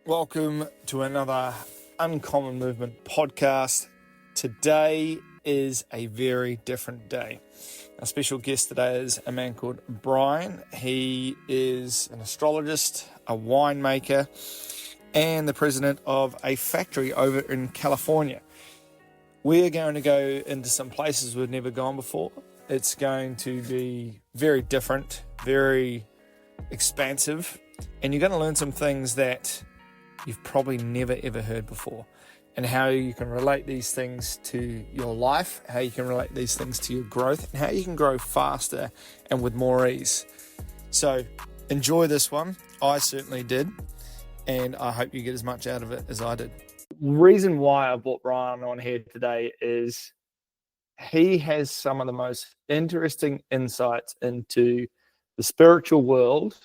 Welcome to another Uncommon Movement podcast. Today is a very different day. Our special guest today is a man called Bryan. He is an astrologist, a winemaker, and the president of a factory over in California. We're going to go into some places we've never gone before. It's going to be very different, very expansive, and you're going to learn some things that you've probably never ever heard before, and how you can relate these things to your life, how you can relate these things to your growth, and how you can grow faster and with more ease. So enjoy this one. I certainly did, and I hope you get as much out of it as I did. The reason why I brought Bryan on here today is he has some of the most interesting insights into the spiritual world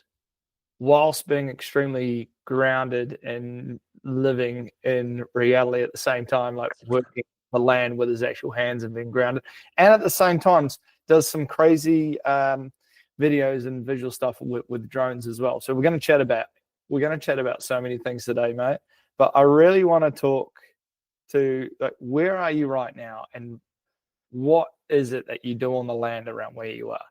whilst being extremely grounded and living in reality at the same time, like working the land with his actual hands and being grounded. And at the same time, does some crazy videos and visual stuff with drones as well. So we're going to chat about so many things today, mate. But I really want to talk to, like, where are you right now, and what is it that you do on the land around where you are?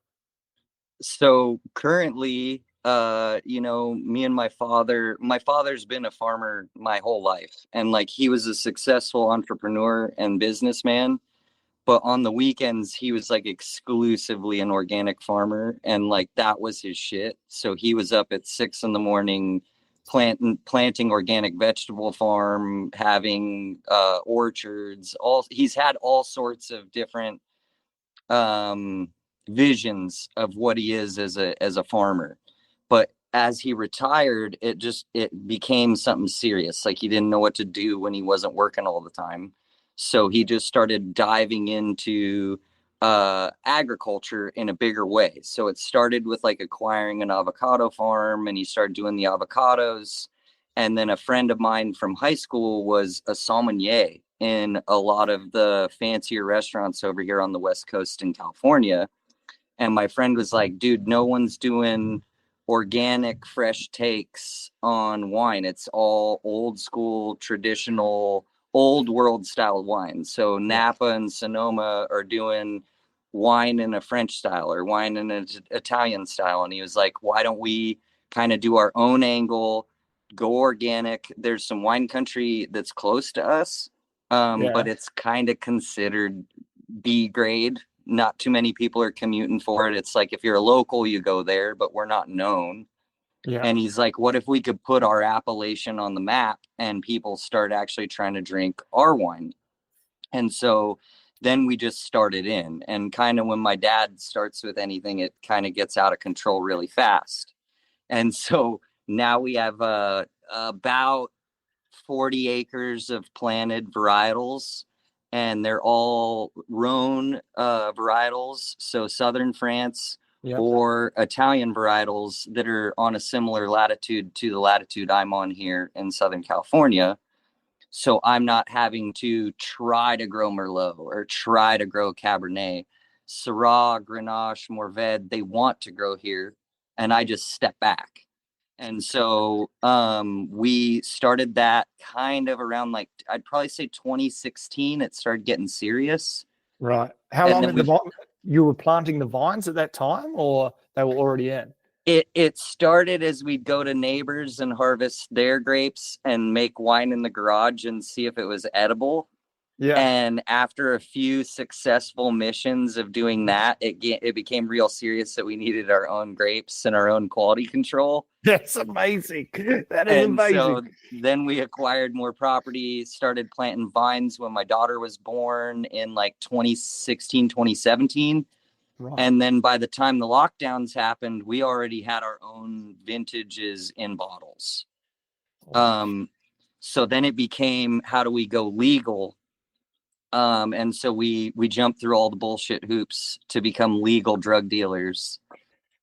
So currently, me and my father's been a farmer my whole life, and like he was a successful entrepreneur and businessman, but on the weekends he was like exclusively an organic farmer, and like that was his shit. So he was up at 6 a.m. planting organic vegetable farm, having orchards. He's had all sorts of different visions of what he is as a farmer. But as he retired, it became something serious. Like he didn't know what to do when he wasn't working all the time. So he just started diving into agriculture in a bigger way. So it started with like acquiring an avocado farm, and he started doing the avocados. And then a friend of mine from high school was a sommelier in a lot of the fancier restaurants over here on the West Coast in California. And my friend was like, dude, no one's doing organic, fresh takes on wine. It's all old school, traditional, old world style wine. So Napa and Sonoma are doing wine in a French style or wine in an Italian style. And he was like, why don't we kind of do our own angle, go organic? There's some wine country that's close to us, but it's kind of considered B grade. Not too many people are commuting for it. It's like if you're a local, you go there, but we're not known. Yeah. And he's like, what if we could put our appellation on the map and people start actually trying to drink our wine? And so then we just started in. And kind of when my dad starts with anything, it kind of gets out of control really fast. And so now we have about 40 acres of planted varietals, and they're all Rhone varietals, so southern France, or Italian varietals that are on a similar latitude to the latitude I'm on here in Southern California. So I'm not having to try to grow Merlot or try to grow Cabernet. Syrah, Grenache, Mourvedre, they want to grow here, and I just step back. And so we started that kind of around, like, I'd probably say 2016. It started getting serious. Right. How long you were planting the vines at that time, or they were already in? It started as we'd go to neighbors and harvest their grapes and make wine in the garage and see if it was edible. Yeah. And after a few successful missions of doing that, it became real serious that we needed our own grapes and our own quality control. That's amazing. That is amazing. So then we acquired more property, started planting vines when my daughter was born in like 2016, 2017. Right. And then by the time the lockdowns happened, we already had our own vintages in bottles. Oh. So then it became, how do we go legal? And so we jumped through all the bullshit hoops to become legal drug dealers.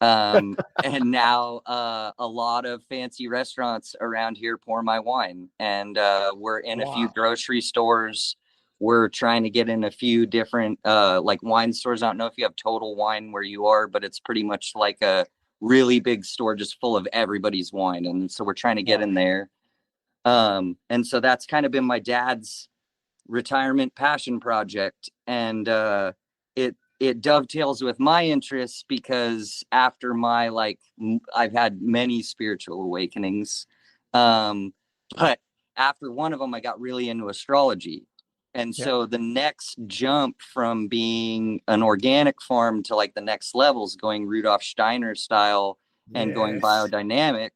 And now a lot of fancy restaurants around here pour my wine, and we're in a few grocery stores. We're trying to get in a few different like wine stores. I don't know if you have Total Wine where you are, but it's pretty much like a really big store just full of everybody's wine. And so we're trying to get in there. And so that's kind of been my dad's retirement passion project. And it dovetails with my interests because after my, I've had many spiritual awakenings. But after one of them, I got really into astrology. And so the next jump from being an organic farm to like the next levels, going Rudolf Steiner style and going biodynamic.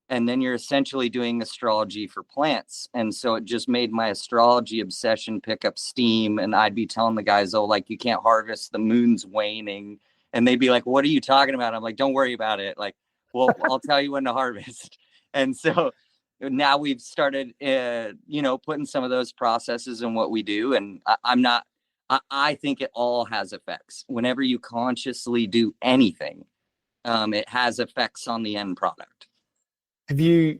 And then you're essentially doing astrology for plants. And so it just made my astrology obsession pick up steam. And I'd be telling the guys, oh, like, you can't harvest, the moon's waning. And they'd be like, what are you talking about? I'm like, don't worry about it. Like, well, I'll tell you when to harvest. And so now we've started, putting some of those processes in what we do. And I think it all has effects. Whenever you consciously do anything, it has effects on the end product. I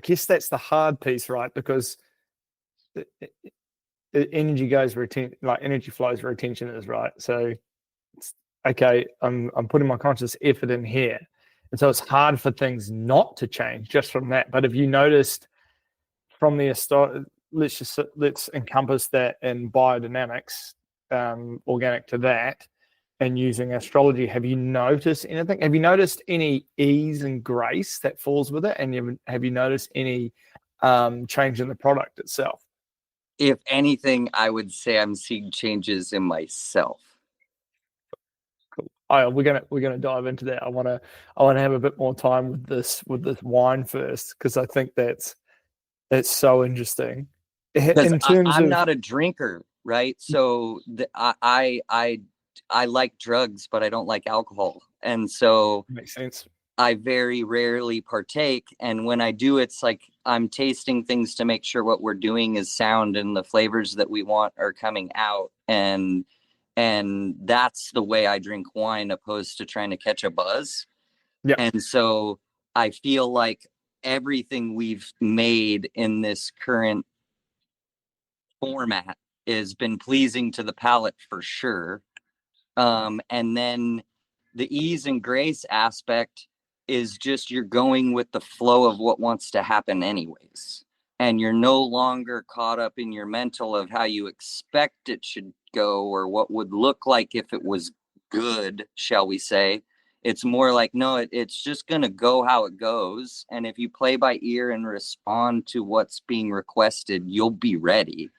guess that's the hard piece, right? Because energy goes where energy flows where attention is, right? So, okay, I'm putting my conscious effort in here, and so it's hard for things not to change just from that. But if you noticed from the let's encompass that in biodynamics, organic to that, and using astrology, have you noticed anything? Have you noticed any ease and grace that falls with it? And have you noticed any change in the product itself? If anything, I would say I'm seeing changes in myself. Cool. We're gonna dive into that. I wanna have a bit more time with this wine first, because I think that's so interesting. Because I'm not a drinker, right? So I like drugs, but I don't like alcohol. And so makes sense. I very rarely partake. And when I do, it's like I'm tasting things to make sure what we're doing is sound and the flavors that we want are coming out. And that's the way I drink wine, opposed to trying to catch a buzz. Yeah. And so I feel like everything we've made in this current format has been pleasing to the palate for sure. And then the ease and grace aspect is just you're going with the flow of what wants to happen anyways. And you're no longer caught up in your mental of how you expect it should go or what would look like if it was good, shall we say. It's more like, no, it's just going to go how it goes. And if you play by ear and respond to what's being requested, you'll be ready.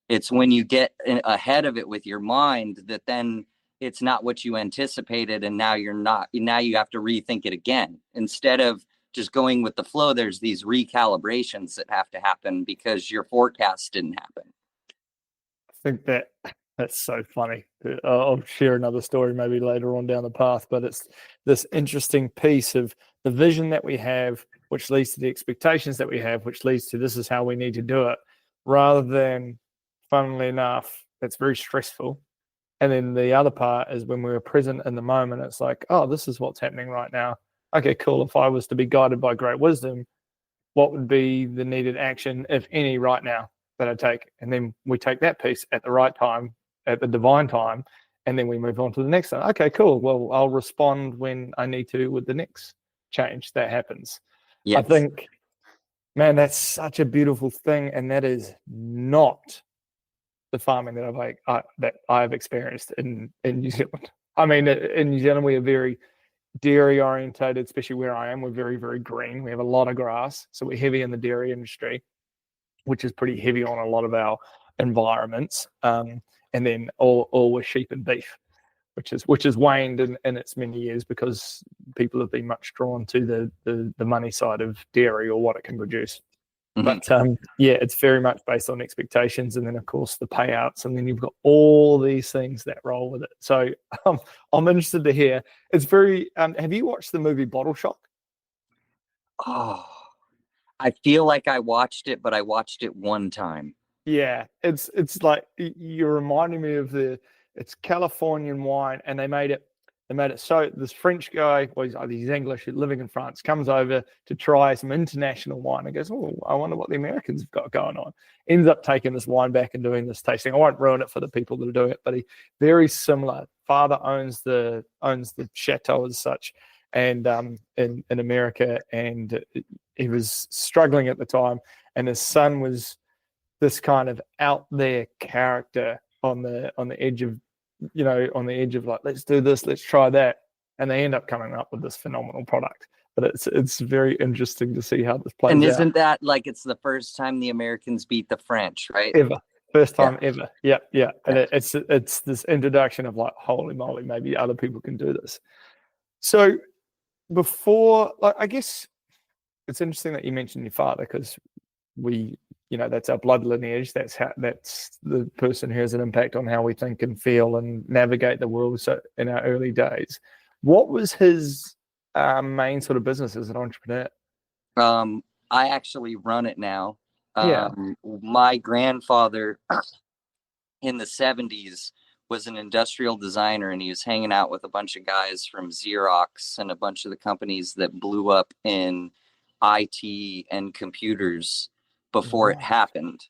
It's when you get ahead of it with your mind that then it's not what you anticipated. And now you have to rethink it again. Instead of just going with the flow, there's these recalibrations that have to happen because your forecast didn't happen. I think that's so funny. I'll share another story maybe later on down the path, but it's this interesting piece of the vision that we have, which leads to the expectations that we have, which leads to this is how we need to do it, rather than, funnily enough, it's very stressful. And then the other part is when we're present in the moment, it's like, oh, this is what's happening right now. Okay, cool. If I was to be guided by great wisdom, what would be the needed action, if any, right now that I take? And then we take that piece at the right time, at the divine time, and then we move on to the next one. Okay, cool. Well, I'll respond when I need to with the next change that happens. Yes. I think, man, that's such a beautiful thing. And that is not the farming that I've experienced in New Zealand. I mean, in New Zealand, we are very dairy orientated, especially where I am. We're very, very green. We have a lot of grass. So we're heavy in the dairy industry, which is pretty heavy on a lot of our environments. And then all with sheep and beef, which has waned in its many years because people have been much drawn to the money side of dairy or what it can produce. But it's very much based on expectations, and then of course the payouts, and then you've got all these things that roll with it. So I'm interested to hear. It's very. Have you watched the movie Bottle Shock? Oh, I feel like I watched it, but I watched it one time. Yeah, it's like you're reminding me of it's Californian wine, and they made it. So this French guy, he's English, living in France, comes over to try some international wine and goes, oh, I wonder what the Americans have got going on. Ends up taking this wine back and doing this tasting. I won't ruin it for the people that are doing it, but very similar. Father owns the chateau as such, and in America, and he was struggling at the time, and his son was this kind of out there character on the edge of, on the edge of like, let's do this, let's try that, and they end up coming up with this phenomenal product. But it's very interesting to see how this plays out. And isn't that like it's the first time the Americans beat the French, right? Ever. First time ever. Yeah. And it's this introduction of like, holy moly, maybe other people can do this. So before, like, I guess it's interesting that you mentioned your father, because that's our blood lineage. That's the person who has an impact on how we think and feel and navigate the world. So in our early days, what was his main sort of business as an entrepreneur? I actually run it now. My grandfather in the 70s was an industrial designer, and he was hanging out with a bunch of guys from Xerox and a bunch of the companies that blew up in IT and computers before it happened.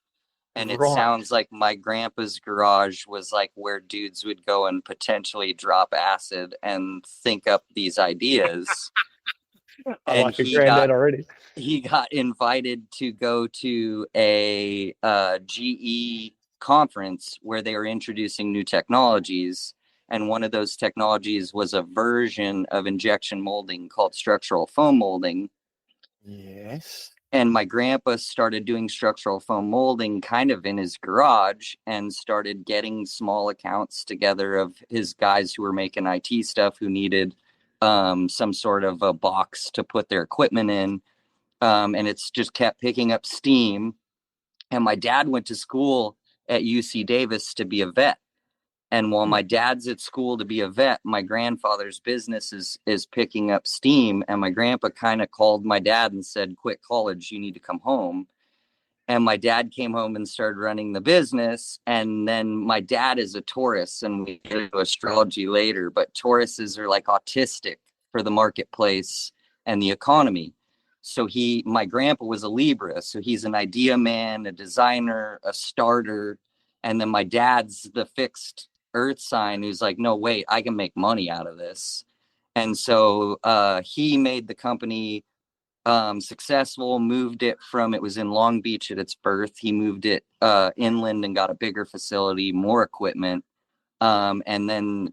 And it sounds like my grandpa's garage was like where dudes would go and potentially drop acid and think up these ideas. I like your granddad already. He got invited to go to a GE conference where they were introducing new technologies. And one of those technologies was a version of injection molding called structural foam molding. Yes. And my grandpa started doing structural foam molding kind of in his garage and started getting small accounts together of his guys who were making IT stuff who needed some sort of a box to put their equipment in. And it's just kept picking up steam. And my dad went to school at UC Davis to be a vet. And while my dad's at school to be a vet, my grandfather's business is picking up steam. And my grandpa kind of called my dad and said, quit college, you need to come home. And my dad came home and started running the business. And then my dad is a Taurus, and we get into astrology later, but Tauruses are like autistic for the marketplace and the economy. So my grandpa was a Libra. So he's an idea man, a designer, a starter. And then my dad's the fixed earth sign who's like, no, wait, I can make money out of this. And so he made the company successful, moved it from, it was in Long Beach at its birth. He moved it inland and got a bigger facility, more equipment. And then,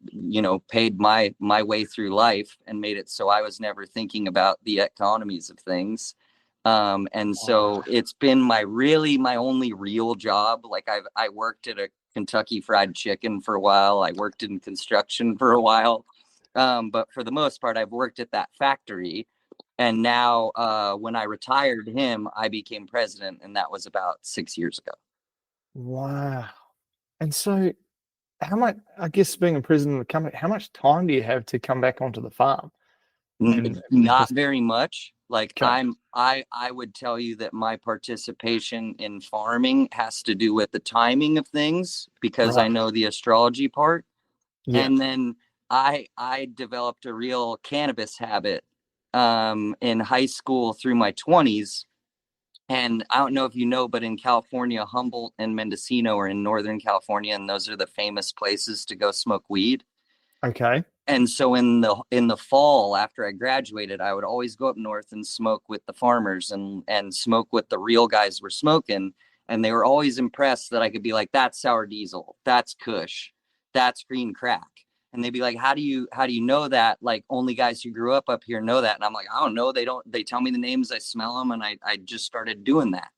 paid my way through life and made it so I was never thinking about the economies of things. And so it's been my only real job. Like I worked at a Kentucky Fried Chicken for a while. I worked in construction for a while. But for the most part, I've worked at that factory. And now when I retired him, I became president. And that was about 6 years ago. Wow. And so how much, I guess, being a president of the company, how much time do you have to come back onto the farm? Not very much. Like I would tell you that my participation in farming has to do with the timing of things, because I know the astrology part. Yeah. And then I developed a real cannabis habit in high school through my 20s. And I don't know if you know, but in California, Humboldt and Mendocino are in Northern California, and those are the famous places to go smoke weed. Okay. And so in the fall, after I graduated, I would always go up north and smoke with the farmers and smoke with the real guys who were smoking. And they were always impressed that I could be like, that's sour diesel, that's Kush, that's green crack. And they'd be like, how do you know that? Like, only guys who grew up here know that. And I'm like, I don't know. They tell me the names, I smell them. And I just started doing that.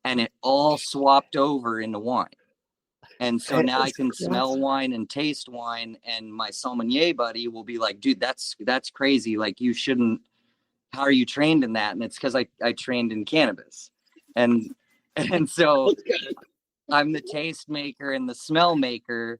And it all swapped over into wine. And so now I can smell wine and taste wine, and my sommelier buddy will be like, dude, that's crazy. Like, you shouldn't, how are you trained in that? And it's because I trained in cannabis. And so I'm the taste maker and the smell maker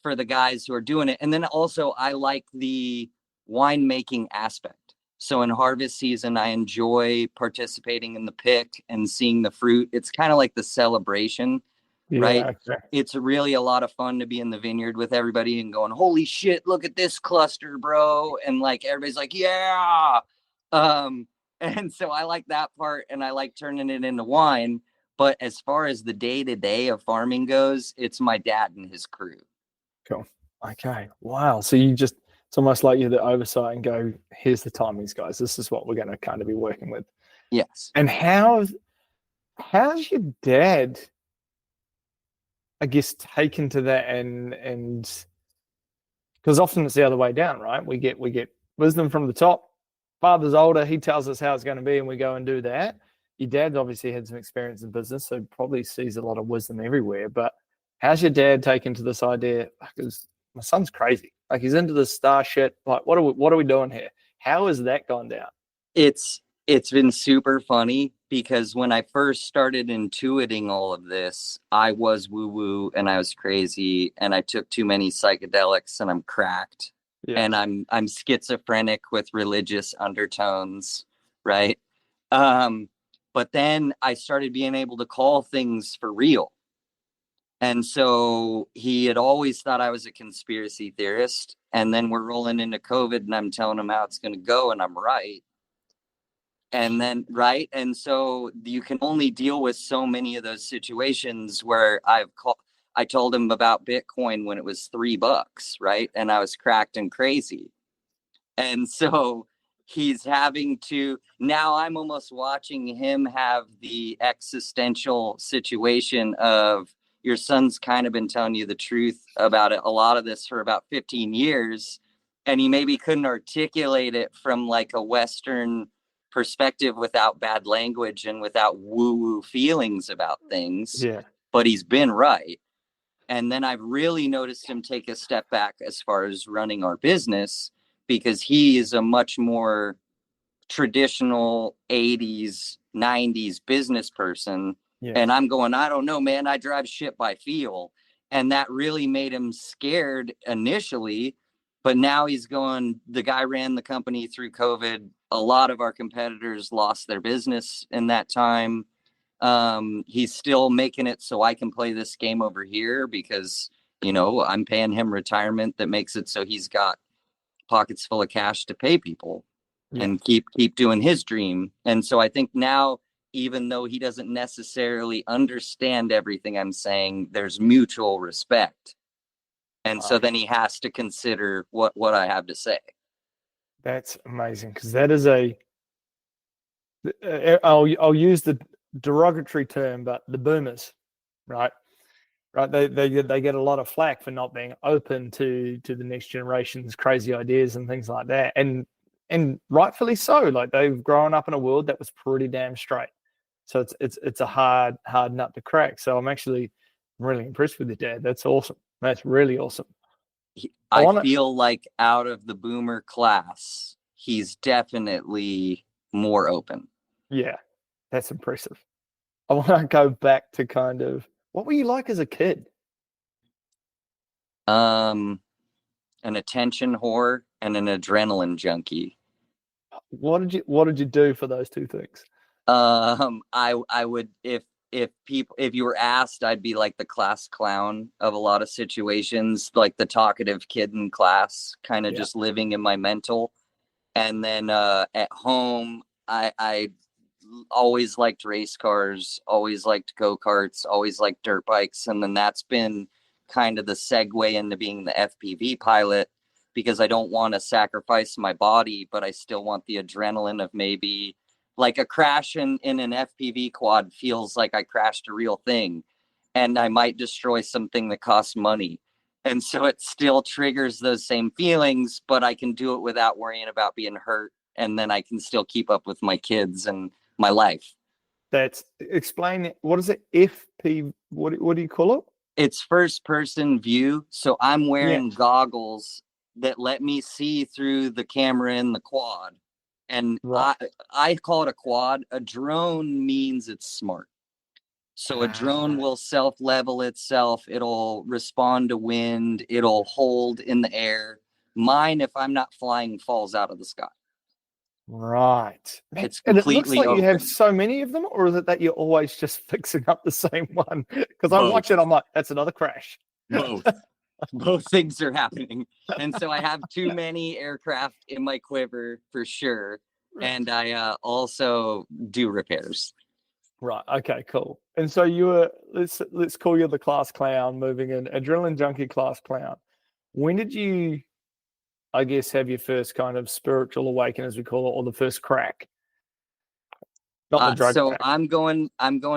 for the guys who are doing it. And then also I like the winemaking aspect. So in harvest season, I enjoy participating in the pick and seeing the fruit. It's kind of like the celebration. Yeah, right. Exactly. It's really a lot of fun to be in the vineyard with everybody and going, holy shit, look at this cluster, bro. And like, everybody's like, yeah. And so I like that part, and I like turning it into wine. But as far as the day-to-day of farming goes, it's my dad and his crew. Cool. Okay. Wow. So you just, It's almost like you're the oversight and go, here's the timings, guys. This is what we're going to kind of be working with. Yes. And how's your dad, I guess, taken to that and because often it's the other way down, right? We get wisdom from the top. Father's older, he tells us how it's going to be, and we go and do that. Your dad's obviously had some experience in business, so probably sees a lot of wisdom everywhere. But how's your dad taken to this idea? Because my son's crazy. Like, he's into this star shit. Like, what are we doing here? How has that gone down? It's been super funny because when I first started intuiting all of this, I was woo-woo and I was crazy and I took too many psychedelics and I'm cracked. Yeah. And I'm schizophrenic with religious undertones, right? But then I started being able to call things for real. And so he had always thought I was a conspiracy theorist. And then we're rolling into COVID and I'm telling him how it's going to go and I'm right. And then, right. And so you can only deal with so many of those situations where I told him about Bitcoin when it was $3, right? And I was cracked and crazy. And so he's having to, now I'm almost watching him have the existential situation of, your son's kind of been telling you the truth about it, a lot of this for about 15 years. And he maybe couldn't articulate it from like a Western perspective without bad language and without woo-woo feelings about things. Yeah. But he's been right. And then I've really noticed him take a step back as far as running our business, because he is a much more traditional 80s, 90s business person. Yeah. And I'm going, I don't know, man, I drive shit by feel. And that really made him scared initially. But now he's going, the guy ran the company through COVID. A lot of our competitors lost their business in that time. He's still making it so I can play this game over here because, I'm paying him retirement that makes it so he's got pockets full of cash to pay people and keep doing his dream. And so I think now, even though he doesn't necessarily understand everything I'm saying, there's mutual respect. And so then he has to consider what I have to say. That's amazing, because that is I'll use the derogatory term, but the boomers, right? Right, they get a lot of flack for not being open to the next generation's crazy ideas and things like that, and rightfully so. Like, they've grown up in a world that was pretty damn straight, so it's a hard nut to crack. So I'm actually really impressed with your dad. That's awesome. That's really awesome. I feel like out of the boomer class, he's definitely more open. Yeah, that's impressive. I want to go back to kind of, what were you like as a kid? An attention whore and an adrenaline junkie. What did you do for those two things? I would, if you were asked, I'd be like the class clown of a lot of situations, like the talkative kid in class, kind of just living in my mental. And then at home, I always liked race cars, always liked go-karts, always liked dirt bikes. And then that's been kind of the segue into being the FPV pilot, because I don't want to sacrifice my body, but I still want the adrenaline of maybe like a crash in an FPV quad feels like I crashed a real thing, and I might destroy something that costs money. And so it still triggers those same feelings, but I can do it without worrying about being hurt. And then I can still keep up with my kids and my life. Explain it. What is it? FP, what do you call it? It's first person view. So I'm wearing goggles that let me see through the camera in the quad. And I call it a quad. A drone means it's smart. So a drone will self-level itself. It'll respond to wind. It'll hold in the air. Mine, if I'm not flying, falls out of the sky. Right. It's and it looks completely like open. you have so many of them, or is it that you're always just fixing up the same one? Because I watch it, I'm like, that's another crash. Both things are happening. And so I have too many aircraft in my quiver for sure. And I also do repairs. Right. Okay, cool. And so you were, let's call you the class clown, moving in, adrenaline junkie class clown. When did you, I guess, have your first kind of spiritual awakening, as we call it, or the first crack? Not the drug So crack. I'm going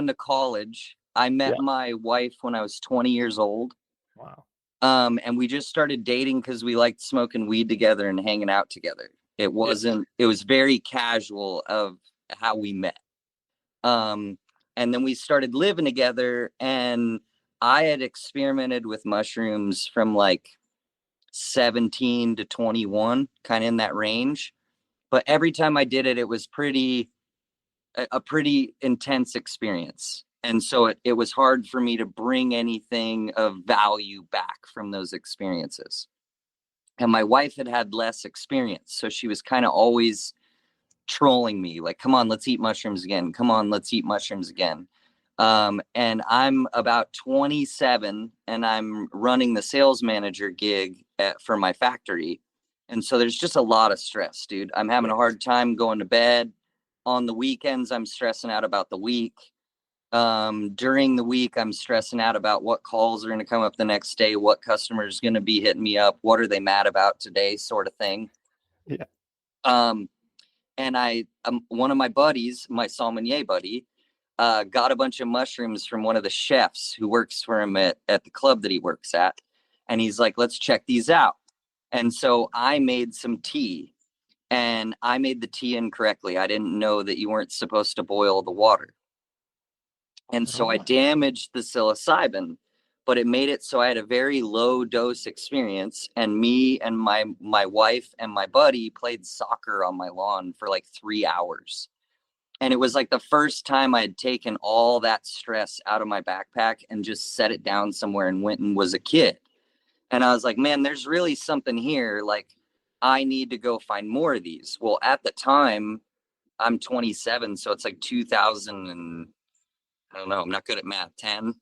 to college. I Yeah. met my wife when I was 20 years old. Wow. And we just started dating because we liked smoking weed together and hanging out together. It was very casual of how we met. And then we started living together, and I had experimented with mushrooms from like 17 to 21, kind of in that range. But every time I did it, it was a pretty intense experience. And so it was hard for me to bring anything of value back from those experiences. And my wife had less experience. So she was kind of always trolling me, like, come on, let's eat mushrooms again. Come on, let's eat mushrooms again. And I'm about 27 and I'm running the sales manager gig for my factory. And so there's just a lot of stress, dude. I'm having a hard time going to bed. On the weekends, I'm stressing out about the week. During the week, I'm stressing out about what calls are going to come up the next day, what customer's going to be hitting me up, what are they mad about today, sort of thing. Yeah. And one of my buddies, my sommelier buddy, got a bunch of mushrooms from one of the chefs who works for him at the club that he works at. And he's like, let's check these out. And so I made some tea, and I made the tea incorrectly. I didn't know that you weren't supposed to boil the water. And so I damaged the psilocybin, but it made it so I had a very low dose experience. And me and my wife and my buddy played soccer on my lawn for like 3 hours. And it was like the first time I had taken all that stress out of my backpack and just set it down somewhere and went and was a kid. And I was like, man, there's really something here. Like, I need to go find more of these. Well, at the time, I'm 27, so it's like 2000 and I don't know, I'm not good at math. 10.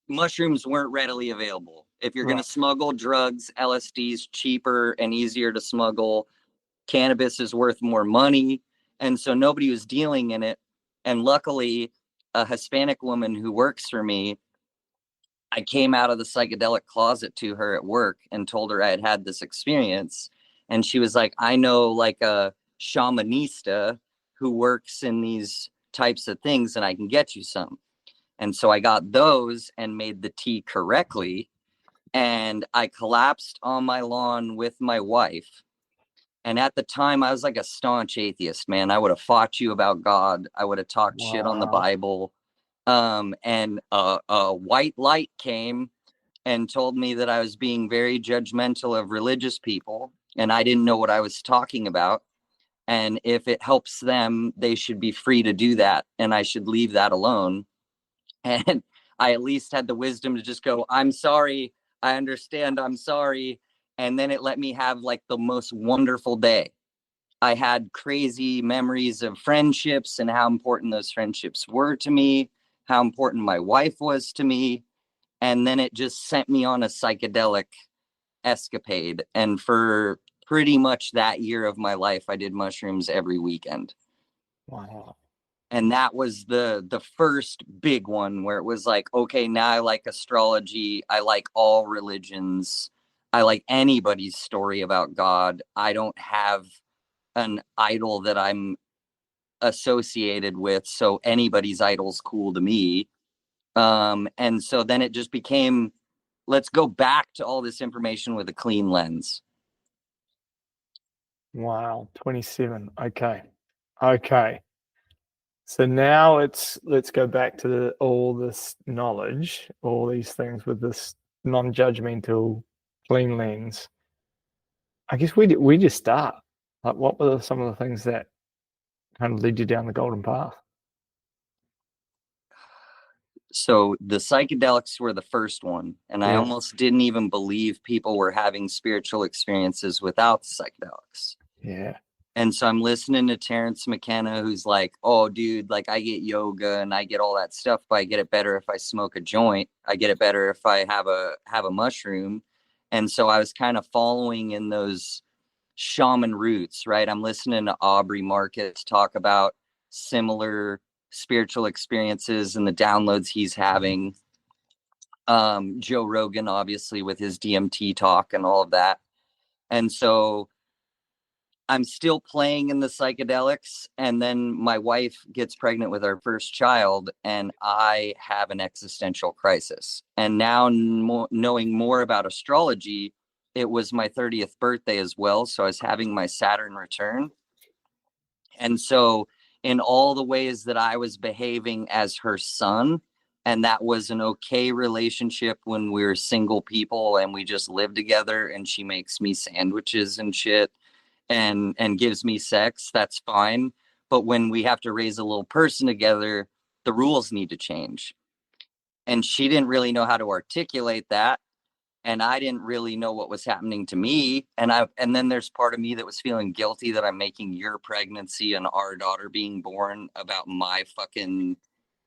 Mushrooms weren't readily available. If you're going to smuggle drugs, LSD's cheaper and easier to smuggle. Cannabis is worth more money. And so nobody was dealing in it. And luckily, a Hispanic woman who works for me, I came out of the psychedelic closet to her at work and told her I had had this experience. And she was like, I know like a shamanista who works in these types of things and I can get you some. And so I got those and made the tea correctly. And I collapsed on my lawn with my wife. And at the time, I was like a staunch atheist, man. I would have fought you about God. I would have talked shit on the Bible. And a white light came and told me that I was being very judgmental of religious people. And I didn't know what I was talking about. And if it helps them, they should be free to do that. And I should leave that alone. And I at least had the wisdom to just go, I'm sorry. I understand. I'm sorry. And then it let me have like the most wonderful day. I had crazy memories of friendships and how important those friendships were to me, how important my wife was to me. And then it just sent me on a psychedelic escapade. And for pretty much that year of my life, I did mushrooms every weekend. Wow. And that was the first big one where it was like, okay, now I like astrology. I like all religions. I like anybody's story about God. I don't have an idol that I'm associated with, so anybody's idol's cool to me. And so then it just became, let's go back to all this information with a clean lens. Wow. 27. Okay. Okay. So now let's go back to all this knowledge, all these things with this non-judgmental, clean lens. I guess we just start. Like, what were some of the things that kind of lead you down the golden path? So the psychedelics were the first one, and I Yeah. almost didn't even believe people were having spiritual experiences without the psychedelics. Yeah. And so I'm listening to Terrence McKenna, who's like, oh, dude, like I get yoga and I get all that stuff, but I get it better if I smoke a joint. I get it better if I have a mushroom. And so I was kind of following in those shaman roots, right? I'm listening to Aubrey Marcus talk about similar spiritual experiences and the downloads he's having. Joe Rogan, obviously, with his DMT talk and all of that. And so I'm still playing in the psychedelics. And then my wife gets pregnant with our first child, and I have an existential crisis. And now, knowing more about astrology, it was my 30th birthday as well. So I was having my Saturn return. And so, in all the ways that I was behaving as her son, and that was an okay relationship when we were single people and we just live together, and she makes me sandwiches and shit and gives me sex, that's fine. But when we have to raise a little person together, the rules need to change. And she didn't really know how to articulate that, and I didn't really know what was happening to me. And then there's part of me that was feeling guilty that I'm making your pregnancy and our daughter being born about my fucking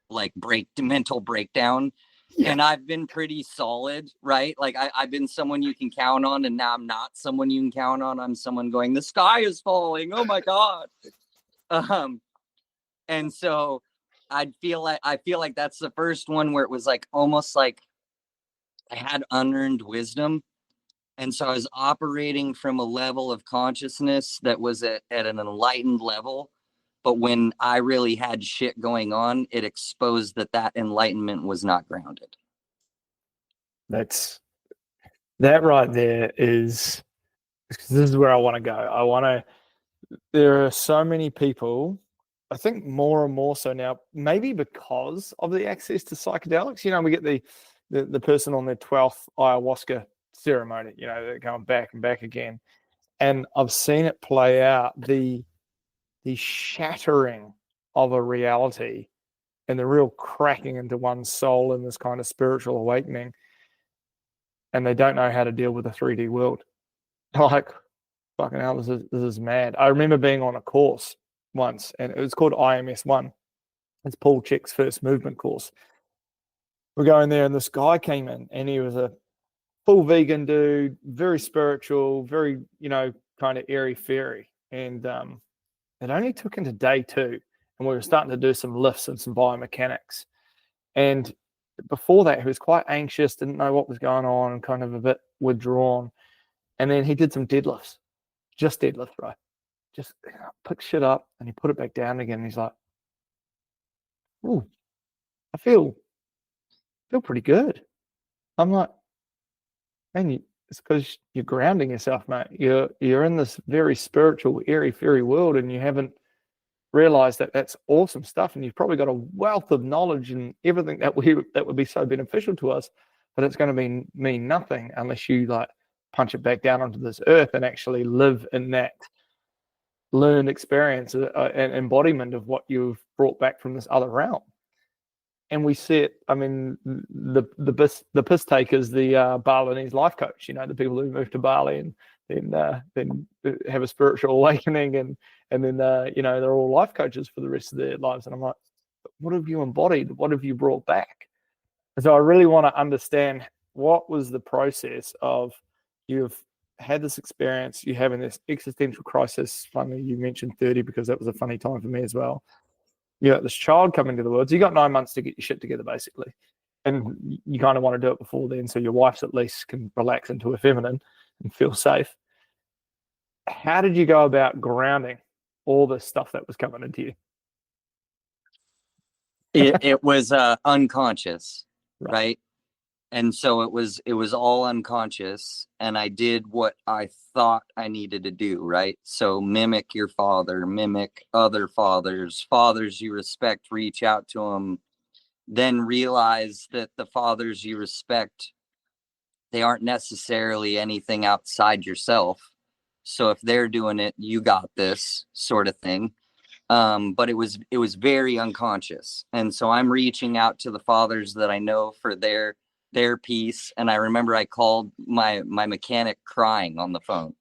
like mental breakdown. Yeah. And I've been pretty solid, right? Like I've been someone you can count on, and now I'm not someone you can count on. I'm someone going, the sky is falling. Oh my God. And so I feel like that's the first one where it was like almost like I had unearned wisdom. And so I was operating from a level of consciousness that was at an enlightened level. But when I really had shit going on, it exposed that enlightenment was not grounded. That right there is, this is where I want to go. There are so many people, I think more and more so now, maybe because of the access to psychedelics. We get the person on their 12th ayahuasca ceremony, they're going back and back again. And I've seen it play out, the shattering of a reality and the real cracking into one's soul in this kind of spiritual awakening. And they don't know how to deal with the 3D world. Like, fucking hell, this is mad. I remember being on a course once, and it was called IMS1. It's Paul Chek's first movement course. We're going there, and this guy came in, and he was a full vegan dude, very spiritual, very, kind of airy-fairy. And it only took into day 2, and we were starting to do some lifts and some biomechanics. And before that, he was quite anxious, didn't know what was going on, and kind of a bit withdrawn. And then he did some deadlifts, just deadlifts, right? Just pick shit up, and he put it back down again. And he's like, "Ooh, I feel pretty good." I'm like, "Man, it's because you're grounding yourself, mate. You're in this very spiritual, airy fairy world, and you haven't realized that that's awesome stuff. And you've probably got a wealth of knowledge and everything that would be so beneficial to us, but it's going to mean nothing unless you like punch it back down onto this earth and actually live in that learned experience and embodiment of what you've brought back from this other realm." And we see it. I mean, the piss takers, the Balinese life coach. The people who move to Bali and then have a spiritual awakening, and then they're all life coaches for the rest of their lives. And I'm like, what have you embodied? What have you brought back? And so I really want to understand, what was the process of, you've had this experience, you're having this existential crisis. Finally, you mentioned 30 because that was a funny time for me as well. You got this child coming to the world. So you got 9 months to get your shit together, basically. And you kind of want to do it before then, so your wife at least can relax into her feminine and feel safe. How did you go about grounding all the stuff that was coming into you? It was unconscious, right? And so it was all unconscious, and I did what I thought I needed to do, right? So mimic your father, mimic other fathers you respect, reach out to them, then realize that the fathers you respect, they aren't necessarily anything outside yourself. So if they're doing it, you got this, sort of thing. But it was very unconscious. And so I'm reaching out to the fathers that I know for their piece. And I remember I called my mechanic crying on the phone,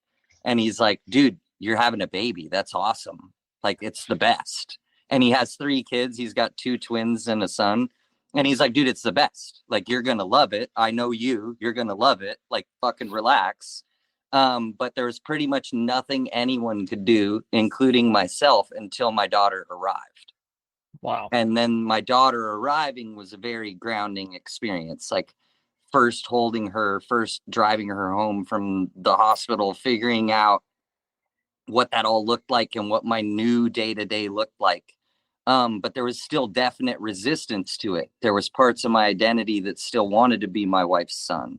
and he's like, "Dude, you're having a baby. That's awesome. Like, it's the best." And he has 3 kids. He's got 2 twins and a son. And he's like, "Dude, it's the best. Like, you're going to love it. I know you're going to love it. Like, fucking relax." But there was pretty much nothing anyone could do, including myself, until my daughter arrived. Wow. And then my daughter arriving was a very grounding experience. Like, first holding her, first driving her home from the hospital, figuring out what that all looked like and what my new day-to-day looked like. But there was still definite resistance to it. There was parts of my identity that still wanted to be my wife's son.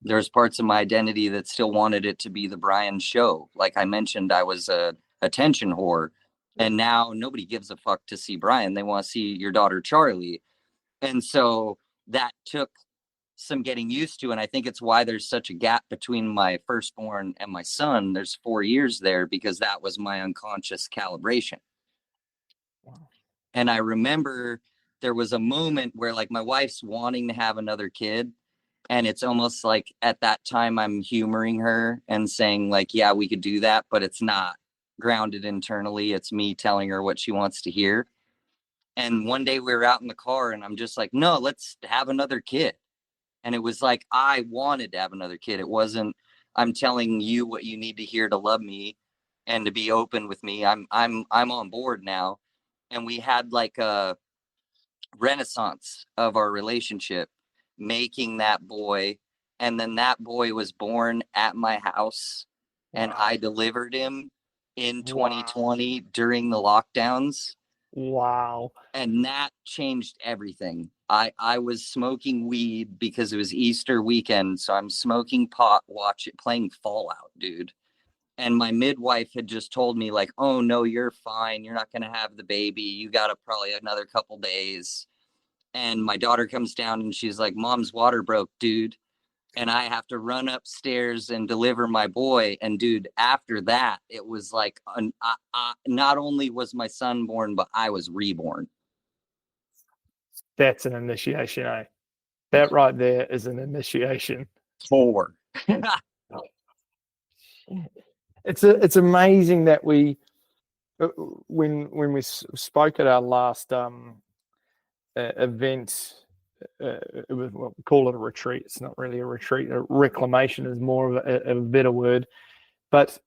There's parts of my identity that still wanted it to be the Bryan show. Like I mentioned, I was a attention whore, and now nobody gives a fuck to see Bryan. They want to see your daughter Charlie. And so that took some getting used to, and I think it's why there's such a gap between my firstborn and my son. There's 4 years there, because that was my unconscious calibration. Wow. And I remember there was a moment where, like, my wife's wanting to have another kid, and it's almost like at that time I'm humoring her and saying, like, yeah, we could do that, but it's not grounded internally. It's me telling her what she wants to hear. And one day we were out in the car and I'm just like, no, let's have another kid. And it was like, I wanted to have another kid. It wasn't, I'm telling you what you need to hear to love me and to be open with me. I'm on board now. And we had like a renaissance of our relationship, making that boy. And then that boy was born at my house, and Wow. I delivered him in Wow. 2020 during the lockdowns. Wow. And that changed everything. I was smoking weed because it was Easter weekend. So I'm smoking pot, playing Fallout, dude. And my midwife had just told me, like, oh no, you're fine. You're not going to have the baby. You got to probably another couple days. And my daughter comes down and she's like, Mom's water broke, dude. And I have to run upstairs and deliver my boy. And dude, after that, it was like, not only was my son born, but I was reborn. That's an initiation, eh? That right there is an initiation. 4. It's amazing that we, when we spoke at our last event, it was, well, we call it a retreat. It's not really a retreat. A reclamation is more of a better word. But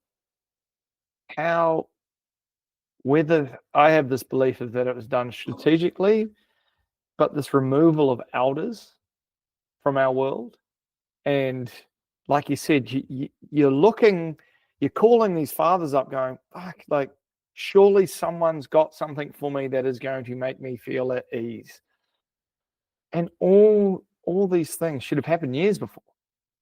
whether I have this belief is that it was done strategically, but this removal of elders from our world, and like you said, you're calling these fathers up, going, fuck, like, surely someone's got something for me that is going to make me feel at ease. And all these things should have happened years before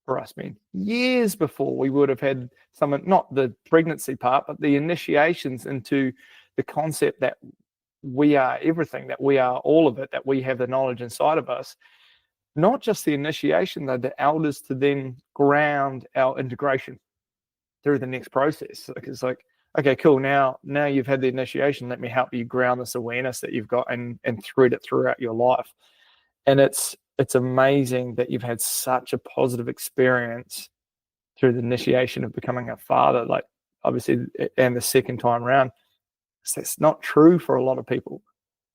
for us men. Years before we would have had someone, not the pregnancy part, but the initiations into the concept that we are everything, that we are all of it, that we have the knowledge inside of us. Not just the initiation, though, the elders to then ground our integration through the next process. It's like, okay, cool. Now you've had the initiation. Let me help you ground this awareness that you've got and thread it throughout your life. And it's amazing that you've had such a positive experience through the initiation of becoming a father, like obviously, and the second time around. That's not true for a lot of people.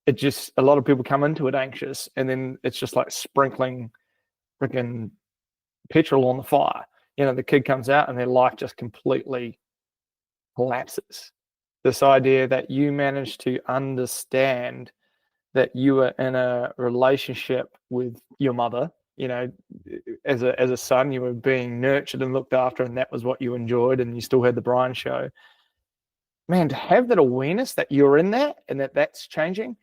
A lot of people come into it anxious, and then it's just like sprinkling freaking petrol on the fire. You know, the kid comes out and their life just completely collapses. This idea that you managed to understand that you were in a relationship with your mother, you know, as a son, you were being nurtured and looked after, and that was what you enjoyed, and you still had the Bryan show. Man, to have that awareness that you're in that and that's changing.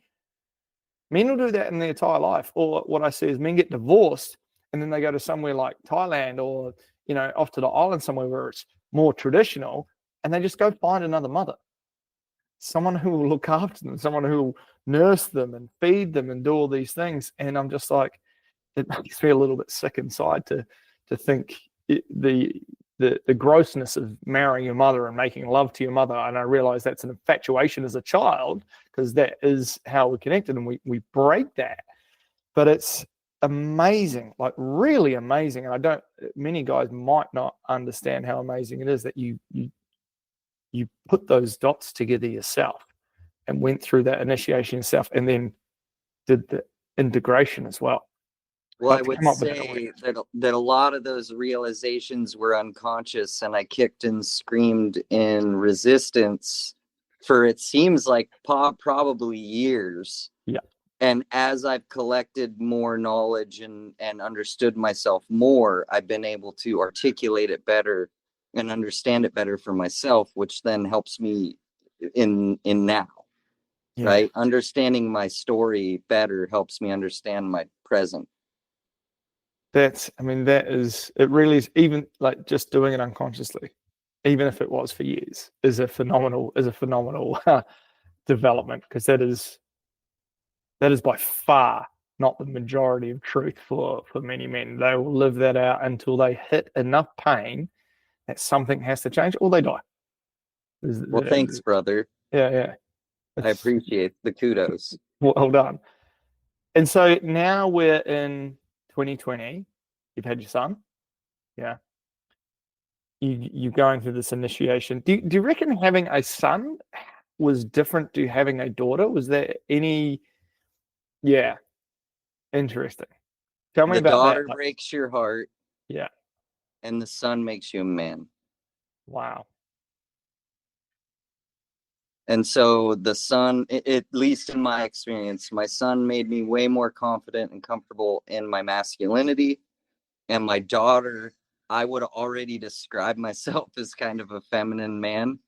Men will do that in their entire life. Or what I see is men get divorced and then they go to somewhere like Thailand or, you know, off to the island somewhere where it's more traditional, and they just go find another mother. Someone who will look after them, someone who will nurse them and feed them and do all these things. And I'm just like, it makes me a little bit sick inside to think the grossness of marrying your mother and making love to your mother. And I realize that's an infatuation as a child, because that is how we connected, and we break that. But it's amazing, like really amazing. And many guys might not understand how amazing it is that you put those dots together yourself and went through that initiation yourself and then did the integration as well. Well, I would say that a lot of those realizations were unconscious, and I kicked and screamed in resistance for, it seems like, probably years. Yeah. And as I've collected more knowledge and understood myself more, I've been able to articulate it better and understand it better for myself, which then helps me in now, Yeah. right? Understanding my story better helps me understand my present. That is, it really is, even like just doing it unconsciously, even if it was for years, is a phenomenal development, because that is by far not the majority of truth for many men. They will live that out until they hit enough pain that something has to change, or they die. Well, thanks, brother. Yeah, yeah. I It's appreciate the kudos. well done. And so now we're in 2020. You've had your son. Yeah. You're going through this initiation. Do you reckon having a son was different to having a daughter? Was there any? Yeah, interesting. Tell me The about that. daughter breaks your heart, Yeah. and the son makes you a man. Wow. And so the son, at least in my experience, my son made me way more confident and comfortable in my masculinity. And my daughter, I would already describe myself as kind of a feminine man.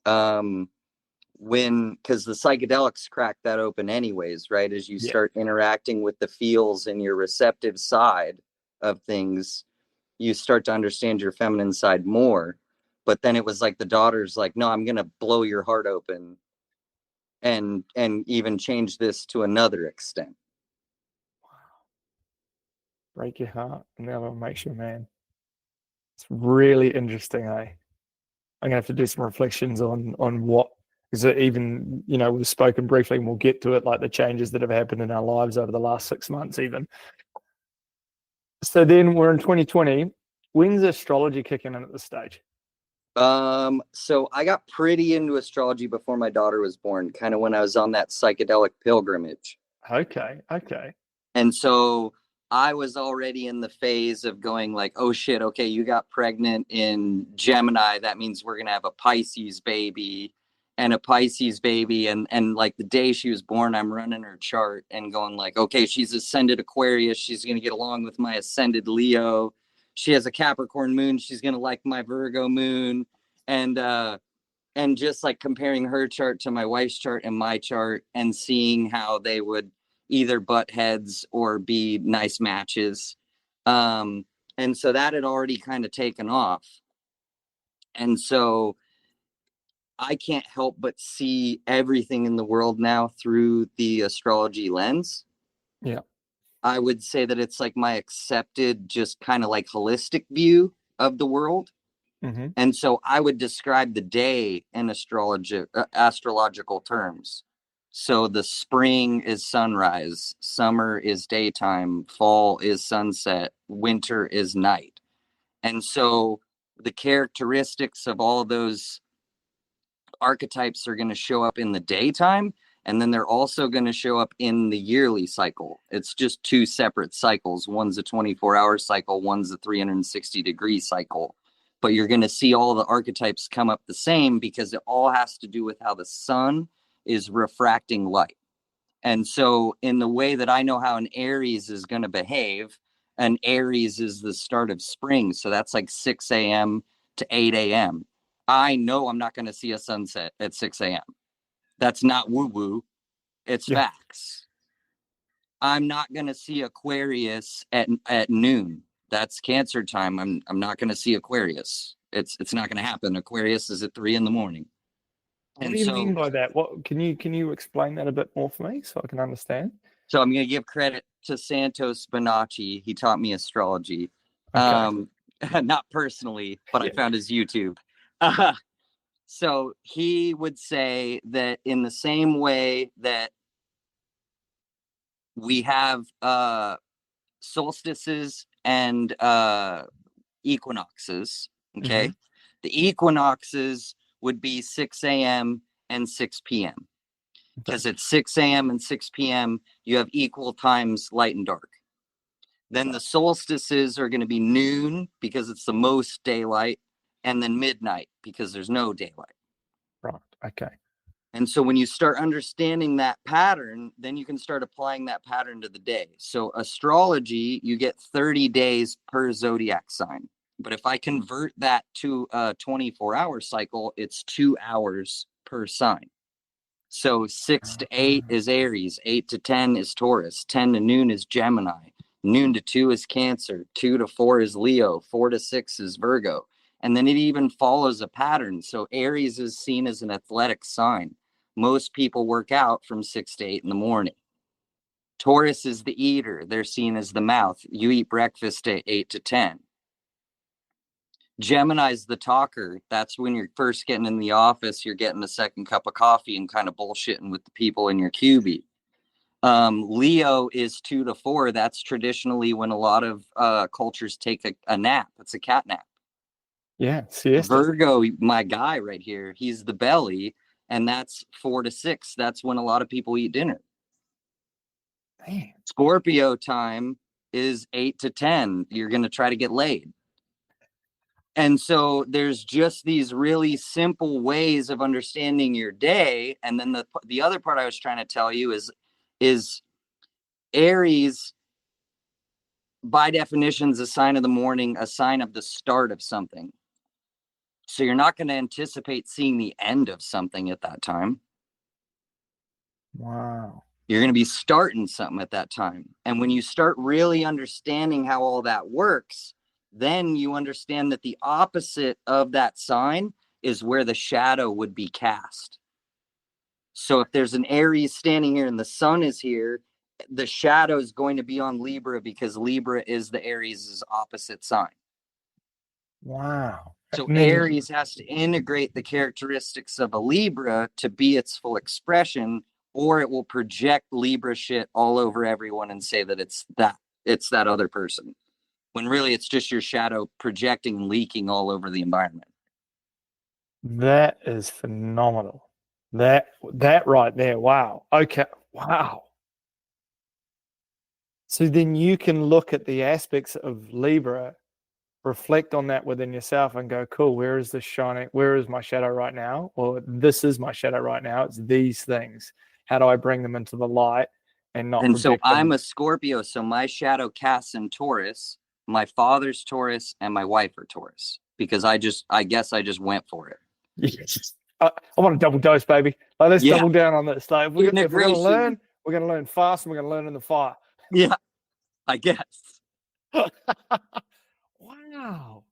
Um, because the psychedelics crack that open anyways, right? As you Yeah. start interacting with the feels and your receptive side of things, you start to understand your feminine side more. But then it was like the daughter's like, no, I'm gonna blow your heart open and even change this to another extent. Break your heart, and the other one makes you a man. It's really interesting, eh? I'm gonna have to do some reflections on what is it, even, we've spoken briefly and we'll get to it, like the changes that have happened in our lives over the last 6 months even. So then we're in 2020. When's astrology kicking in at this stage? So I got pretty into astrology before my daughter was born, kind of when I was on that psychedelic pilgrimage. Okay, okay. And so I was already in the phase of going like, oh shit, okay, you got pregnant in Gemini. That means we're gonna have a Pisces baby and a Pisces baby. And like the day she was born, I'm running her chart and going like, okay, she's ascended Aquarius. She's gonna get along with my ascended Leo. She has a Capricorn moon. She's gonna like my Virgo moon. And just like comparing her chart to my wife's chart and my chart and seeing how they would either butt heads or be nice matches. And so that had already kind of taken off. And so I can't help but see everything in the world now through the astrology lens. Yeah. I would say that it's like my accepted, just kind of like holistic view of the world. Mm-hmm. And so I would describe the day in astrological terms. So the spring is sunrise, summer is daytime, fall is sunset, winter is night. And so the characteristics of all those archetypes are going to show up in the daytime, and then they're also going to show up in the yearly cycle. It's just two separate cycles. One's a 24-hour cycle, one's a 360-degree cycle. But you're going to see all the archetypes come up the same because it all has to do with how the sun is refracting light. And so, in the way that I know how an Aries is going to behave, an Aries is the start of spring. So that's like 6 a.m. to 8 a.m. I know I'm not going to see a sunset at 6 a.m. That's not woo woo, it's Yeah. facts. I'm not going to see Aquarius at noon. That's Cancer time. I'm not going to see Aquarius. It's not going to happen. Aquarius is at 3 a.m. What And do you mean so by that? What can you explain that a bit more for me so I can understand? So I'm going to give credit to Santos Bonacci. He taught me astrology. Okay. Not personally, but I Yeah. found his YouTube. Uh, so he would say that in the same way that we have solstices and equinoxes, Mm-hmm. okay? The equinoxes would be 6 a.m. and 6 p.m. Okay. Because at 6 a.m. and 6 p.m., you have equal times light and dark. Then the solstices are going to be noon because it's the most daylight, and then midnight because there's no daylight. Right. Okay. And so when you start understanding that pattern, then you can start applying that pattern to the day. So astrology, you get 30 days per zodiac sign. But if I convert that to a 24-hour cycle, it's 2 hours per sign. So 6 to 8 is Aries, 8 to 10 is Taurus, 10 to noon is Gemini, noon to 2 is Cancer, 2 to 4 is Leo, 4 to 6 is Virgo. And then it even follows a pattern. So Aries is seen as an athletic sign. Most people work out from 6 to 8 in the morning. Taurus is the eater. They're seen as the mouth. You eat breakfast at 8 to 10. Gemini's the talker. That's when you're first getting in the office, you're getting a second cup of coffee and kind of bullshitting with the people in your cubie. Leo is 2 to 4. That's traditionally when a lot of cultures take a nap. It's a cat nap. Yeah, siesta. Virgo, my guy right here, he's the belly, and that's 4 to 6. That's when a lot of people eat dinner. Man. Scorpio time is 8 to 10. You're going to try to get laid. And so there's just these really simple ways of understanding your day. And then the other part I was trying to tell you is Aries, by definition, is a sign of the morning, a sign of the start of something. So you're not going to anticipate seeing the end of something at that time. Wow. You're going to be starting something at that time. And when you start really understanding how all that works, then you understand that the opposite of that sign is where the shadow would be cast. So if there's an Aries standing here and the sun is here, the shadow is going to be on Libra because Libra is the Aries' opposite sign. Wow. So Aries has to integrate the characteristics of a Libra to be its full expression, or it will project Libra shit all over everyone and say that it's that other person, when really it's just your shadow projecting and leaking all over the environment. That is phenomenal. That right there. Wow. Okay. Wow. So then you can look at the aspects of Libra, reflect on that within yourself and go, cool, where is this shining? Where is my shadow right now? Well, this is my shadow right now. It's these things. How do I bring them into the light and not And so project them? I'm a Scorpio, so my shadow casts in Taurus. My father's Taurus and my wife are Taurus because I guess I just went for it. Yes. I want a double dose, baby. Like, let's double down on this. Like, if we're going to learn, we're going to learn fast and we're going to learn in the fire. Yeah, I guess. Wow.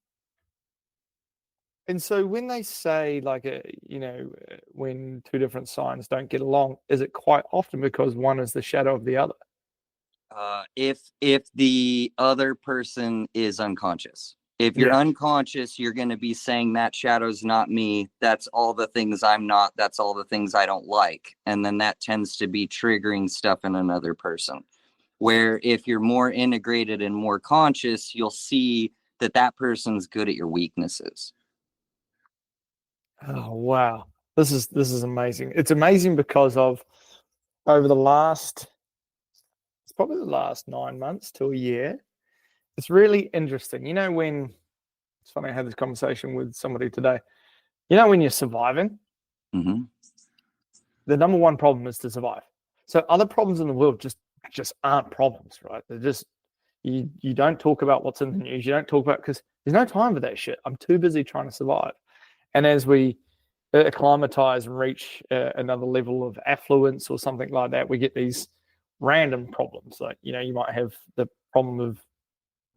And so when they say, like, when two different signs don't get along, is it quite often because one is the shadow of the other? If the other person is unconscious. If you're unconscious, you're going to be saying that shadow's not me. That's all the things I'm not. That's all the things I don't like. And then that tends to be triggering stuff in another person. Where if you're more integrated and more conscious, you'll see that person's good at your weaknesses. Oh, wow. This is amazing. It's amazing because of over it's probably the last 9 months to a year. It's really interesting. It's funny, I had this conversation with somebody today. When you're surviving, Mm-hmm. the number one problem is to survive. So other problems in the world just aren't problems, right? They're just, you don't talk about what's in the news. You don't talk about, because there's no time for that shit. I'm too busy trying to survive. And as we acclimatize and reach another level of affluence or something like that, we get these random problems. Like, you might have the problem of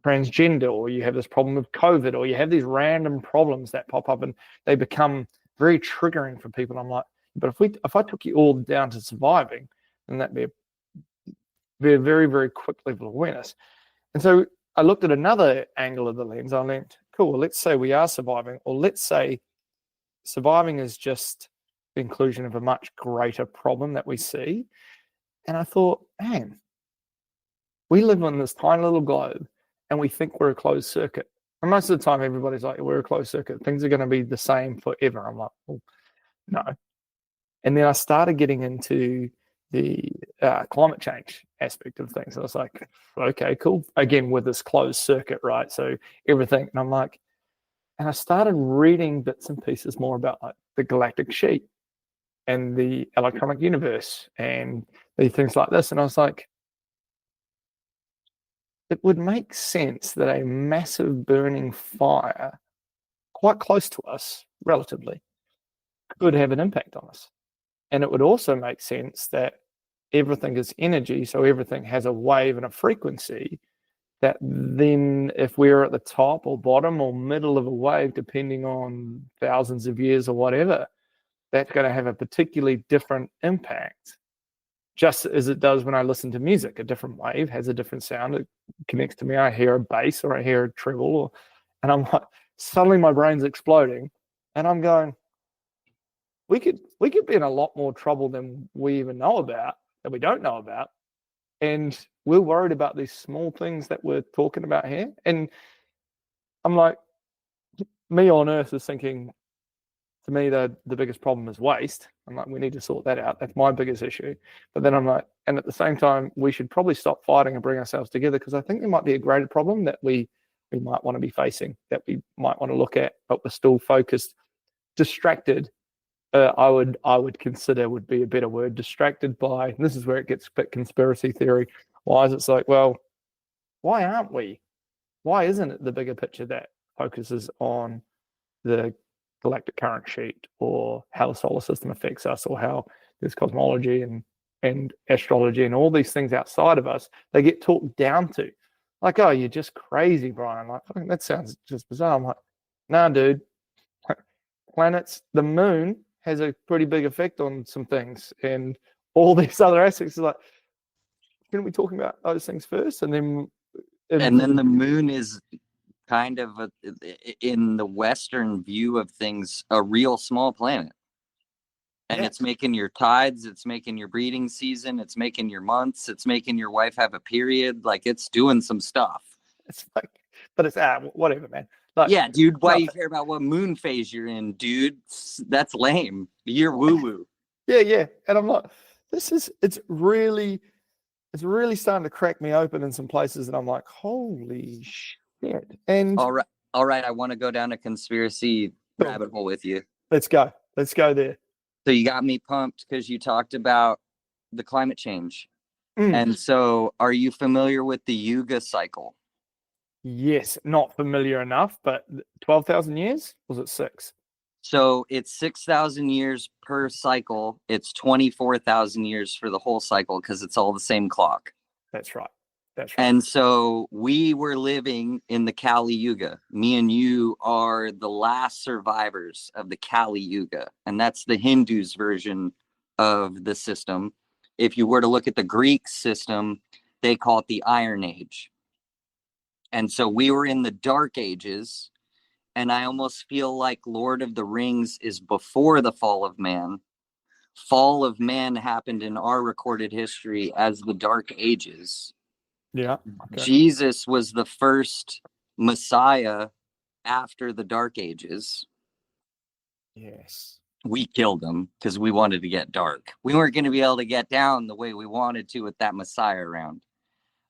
transgender, or you have this problem of COVID, or you have these random problems that pop up and they become very triggering for people. I'm like, but if I took you all down to surviving, then that'd be a very, very quick level of awareness. And so I looked at another angle of the lens. I went, cool, well, let's say we are surviving, or let's say surviving is just the inclusion of a much greater problem that we see. And I thought, man, we live on this tiny little globe and we think we're a closed circuit. And most of the time, everybody's like, we're a closed circuit. Things are going to be the same forever. I'm like, well, no. And then I started getting into the climate change aspect of things. I was like, okay, cool. Again, with this closed circuit, right? So everything. And I'm like, and I started reading bits and pieces more about like the galactic sheet. and the electronic universe and these things like this. And I was like, it would make sense that a massive burning fire quite close to us, relatively, could have an impact on us. And it would also make sense that everything is energy, so everything has a wave and a frequency, that then if we're at the top or bottom or middle of a wave, depending on thousands of years or whatever, that's going to have a particularly different impact, just as it does when I listen to music. A different wave has a different sound. It connects to me. I hear a bass or I hear a treble, and I'm like, suddenly my brain's exploding, and I'm going, we could be in a lot more trouble than we even know about, that we don't know about. And we're worried about these small things that we're talking about here. And I'm like, me on earth is thinking, to me, the biggest problem is waste. I'm like, we need to sort that out. That's my biggest issue. But then I'm like, and at the same time, we should probably stop fighting and bring ourselves together, because I think there might be a greater problem that we might want to be facing, that we might want to look at, but we're still focused, distracted. I would consider would be a better word, distracted by, and this is where it gets a bit conspiracy theory wise. It's like, well, why aren't we? Why isn't it the bigger picture that focuses on the galactic current sheet, or how the solar system affects us, or how there's cosmology and astrology and all these things outside of us? They get talked down to, like, oh, you're just crazy, Bryan. Like, I think that sounds just bizarre. I'm like, nah, dude. Planets, the moon has a pretty big effect on some things, and all these other aspects are like, shouldn't we be talking about those things first? And then the moon is kind of in the Western view of things, a real small planet. And it's making your tides, it's making your breeding season, it's making your months, it's making your wife have a period. Like, it's doing some stuff. It's like, but it's whatever, man. Like, yeah, dude, why you care about what moon phase you're in, dude? That's lame. You're woo-woo. Yeah. And I'm like, it's really starting to crack me open in some places, and I'm like, holy shit. And all right, I want to go down a conspiracy rabbit hole with you. Let's go there. So you got me pumped because you talked about the climate change. And so, are you familiar with the Yuga cycle? Yes, not familiar enough, but 12,000 years? Was it 6? So it's 6,000 years per cycle. It's 24,000 years for the whole cycle, because it's all the same clock. That's right. And so we were living in the Kali Yuga. Me and you are the last survivors of the Kali Yuga. And that's the Hindus' version of the system. If you were to look at the Greek system, they call it the Iron Age. And so we were in the Dark Ages. And I almost feel like Lord of the Rings is before the fall of man. Fall of man happened in our recorded history as the Dark Ages. Yeah. Okay. Jesus was the first Messiah after the Dark Ages. Yes. We killed him because we wanted to get dark. We weren't going to be able to get down the way we wanted to with that Messiah around.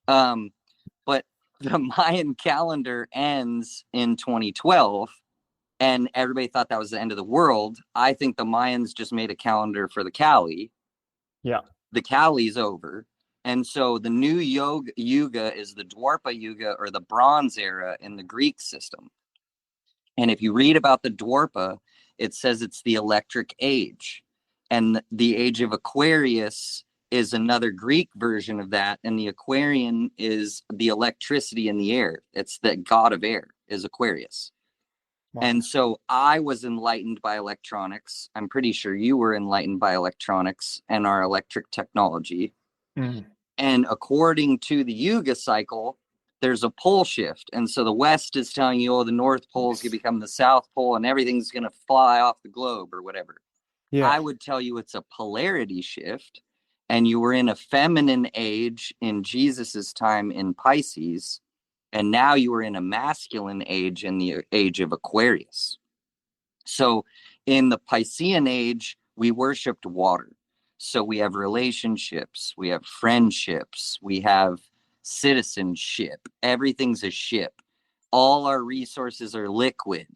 But the Mayan calendar ends in 2012, and everybody thought that was the end of the world. I think the Mayans just made a calendar for the Kali. Yeah. The Kali's over. And so the new Yuga is the Dwarpa Yuga, or the Bronze Era in the Greek system. And if you read about the Dwarpa, it says it's the electric age. And the Age of Aquarius is another Greek version of that. And the Aquarian is the electricity in the air. It's the god of air, is Aquarius. Wow. And so I was enlightened by electronics. I'm pretty sure you were enlightened by electronics and our electric technology. And according to the Yuga cycle, there's a pole shift. And so the West is telling you, oh, the North Pole is going to become the South Pole and everything's going to fly off the globe or whatever. Yeah. I would tell you it's a polarity shift. And you were in a feminine age in Jesus's time in Pisces. And now you are in a masculine age in the Age of Aquarius. So in the Piscean age, we worshipped water. So we have relationships, we have friendships, we have citizenship. Everything's a ship. All our resources are liquid.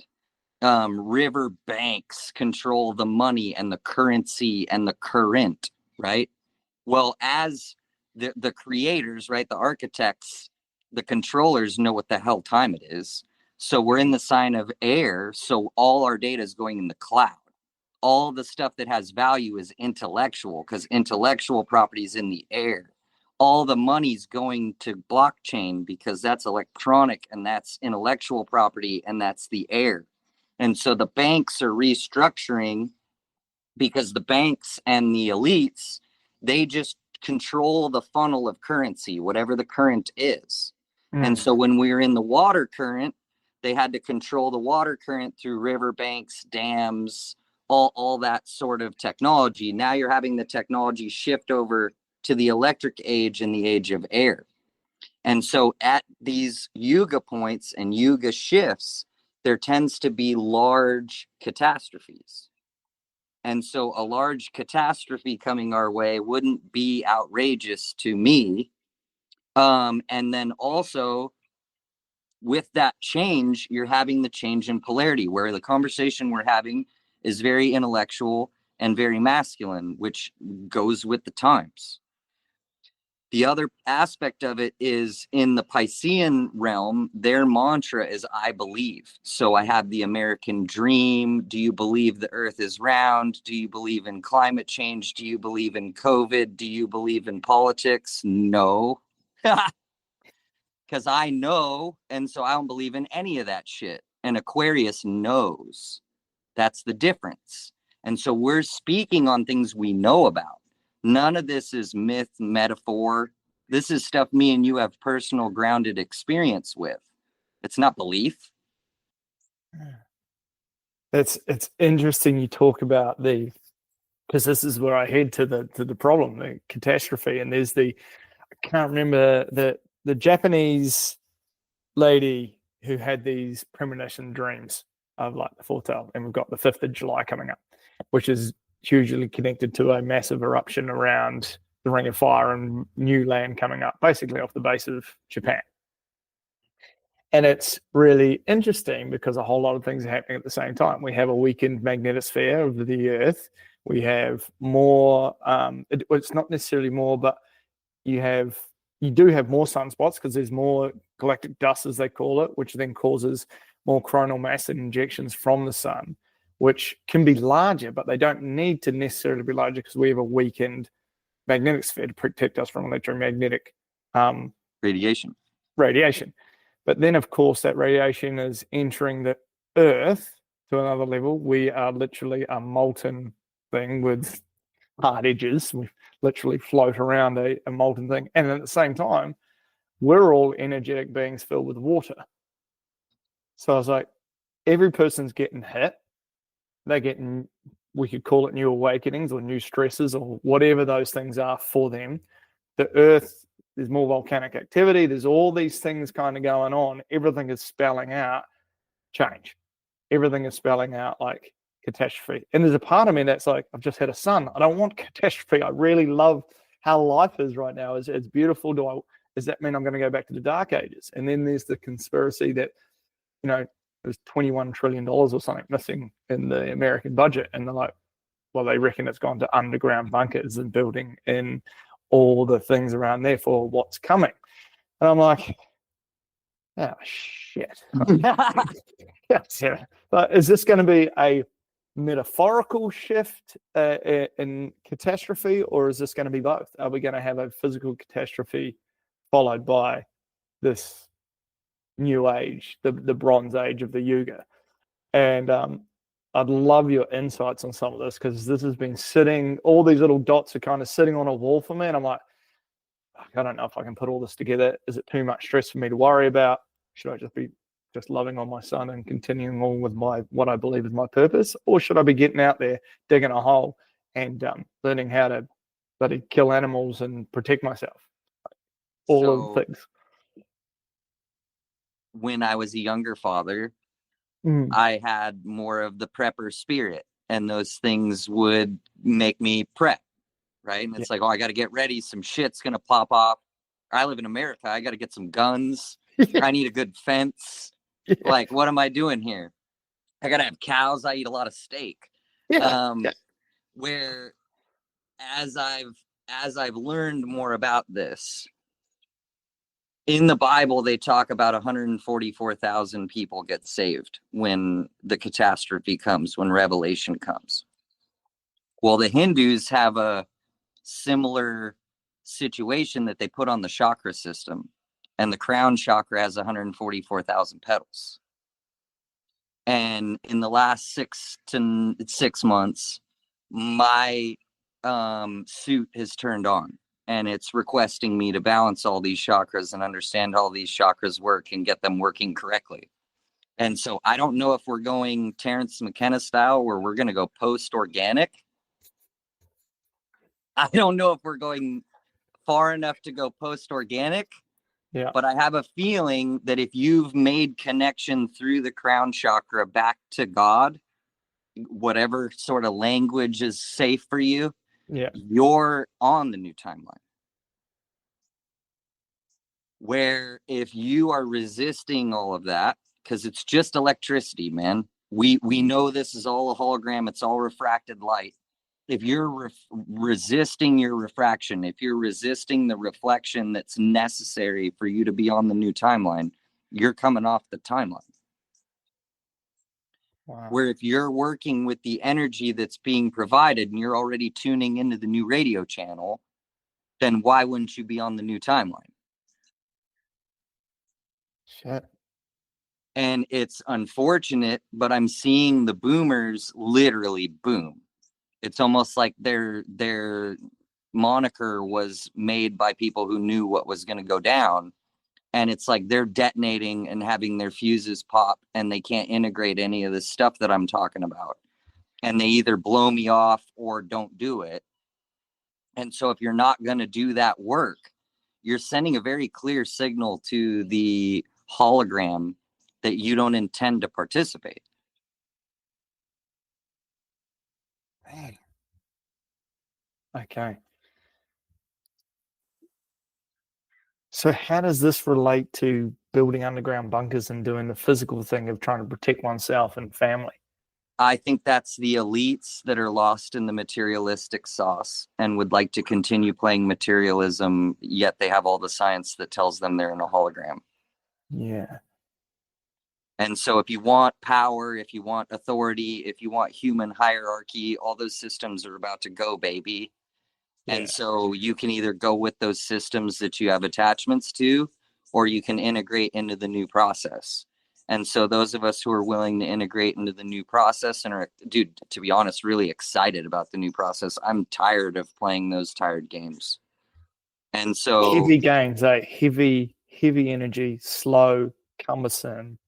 river banks control the money and the currency and the current, right? Well, as the creators, right, the architects, the controllers know what the hell time it is. So we're in the sign of air. So all our data is going in the cloud. All the stuff that has value is intellectual, because intellectual property is in the air. All the money's going to blockchain because that's electronic and that's intellectual property and that's the air. And so the banks are restructuring because the banks and the elites, they just control the funnel of currency, whatever the current is. And so when we were in the water current, they had to control the water current through river banks, dams, all that sort of technology. Now you're having the technology shift over to the electric age and the age of air. And so at these yuga points and yuga shifts, there tends to be large catastrophes. And so a large catastrophe coming our way wouldn't be outrageous to me. And then also with that change, you're having the change in polarity, where the conversation we're having is very intellectual and very masculine, which goes with the times. The other aspect of it is in the Piscean realm, their mantra is I believe. So I have the American dream. Do you believe the earth is round? Do you believe in climate change? Do you believe in COVID? Do you believe in politics? No. Because I know, and so I don't believe in any of that shit. And Aquarius knows. That's the difference. And so we're speaking on things we know about. None of this is myth, metaphor. This is stuff me and you have personal grounded experience with. It's not belief. It's interesting you talk about because this is where I head to the problem, the catastrophe. And there's I can't remember the Japanese lady who had these premonition dreams of like the foretell, and we've got the 5th of July coming up, which is hugely connected to a massive eruption around the Ring of Fire and new land coming up, basically off the base of Japan. And it's really interesting because a whole lot of things are happening at the same time. We have a weakened magnetosphere of the Earth. We have more, it's not necessarily more, but you do have more sunspots because there's more galactic dust, as they call it, which then causes more coronal mass and injections from the sun, which can be larger, but they don't need to necessarily be larger because we have a weakened magnetic sphere to protect us from electromagnetic radiation. But then, of course, that radiation is entering the Earth to another level. We are literally a molten thing with hard edges. We literally float around a molten thing. And at the same time, we're all energetic beings filled with water. So I was like, every person's getting hit. They're getting, we could call it new awakenings or new stresses or whatever those things are for them. The Earth, there's more volcanic activity. There's all these things kind of going on. Everything is spelling out change. Everything is spelling out like catastrophe. And there's a part of me that's like, I've just had a son. I don't want catastrophe. I really love how life is right now. It's beautiful. Does that mean I'm going to go back to the dark ages? And then there's the conspiracy that, there's $21 trillion or something missing in the American budget. And they're like, well, they reckon it's gone to underground bunkers and building in all the things around there for what's coming. And I'm like, oh, shit. Yeah. But is this going to be a metaphorical shift in catastrophe, or is this going to be both? Are we going to have a physical catastrophe followed by this new age, the Bronze Age of the Yuga? And I'd love your insights on some of this, because this has been sitting, all these little dots are kind of sitting on a wall for me. And I'm like, I don't know if I can put all this together. Is it too much stress for me to worry about? Should I just be loving on my son and continuing on with what I believe is my purpose? Or should I be getting out there, digging a hole and learning how to bloody kill animals and protect myself? All of the things. When I was a younger father, I had more of the prepper spirit, and those things would make me prep, right? And it's like, oh, I got to get ready. Some shit's going to pop off. I live in America. I got to get some guns. I need a good fence. Like, what am I doing here? I gotta have cows. I eat a lot of steak. Yeah. Yeah. Where as I've learned more about this, in the Bible, they talk about 144,000 people get saved when the catastrophe comes, when Revelation comes. Well, the Hindus have a similar situation that they put on the chakra system, and the crown chakra has 144,000 petals. And in the last 6 months, my suit has turned on, and it's requesting me to balance all these chakras and understand how these chakras work and get them working correctly. And so I don't know if we're going Terrence McKenna style, where we're going to go post organic. I don't know if we're going far enough to go post organic. Yeah. But I have a feeling that if you've made connection through the crown chakra back to God, whatever sort of language is safe for you, Yeah. you're on the new timeline. Where if you are resisting all of that, because it's just electricity, man. We know this is all a hologram, it's all refracted light. If you're resisting your refraction, if you're resisting the reflection that's necessary for you to be on the new timeline, you're coming off the timeline. Wow. Where if you're working with the energy that's being provided and you're already tuning into the new radio channel, then why wouldn't you be on the new timeline? Shit. And it's unfortunate, but I'm seeing the boomers literally boom. It's almost like their moniker was made by people who knew what was going to go down. And it's like they're detonating and having their fuses pop, and they can't integrate any of the stuff that I'm talking about. And they either blow me off or don't do it. And so if you're not going to do that work, you're sending a very clear signal to the hologram that you don't intend to participate. Dang. Okay. So how does this relate to building underground bunkers and doing the physical thing of trying to protect oneself and family? I think that's the elites that are lost in the materialistic sauce and would like to continue playing materialism, yet they have all the science that tells them they're in a hologram. Yeah. And so if you want power, if you want authority, if you want human hierarchy, all those systems are about to go, baby. Yeah. And so you can either go with those systems that you have attachments to, or you can integrate into the new process. And so those of us who are willing to integrate into the new process and are, dude, to be honest, really excited about the new process. I'm tired of playing those tired games. And so, Heavy games, heavy energy, slow, cumbersome,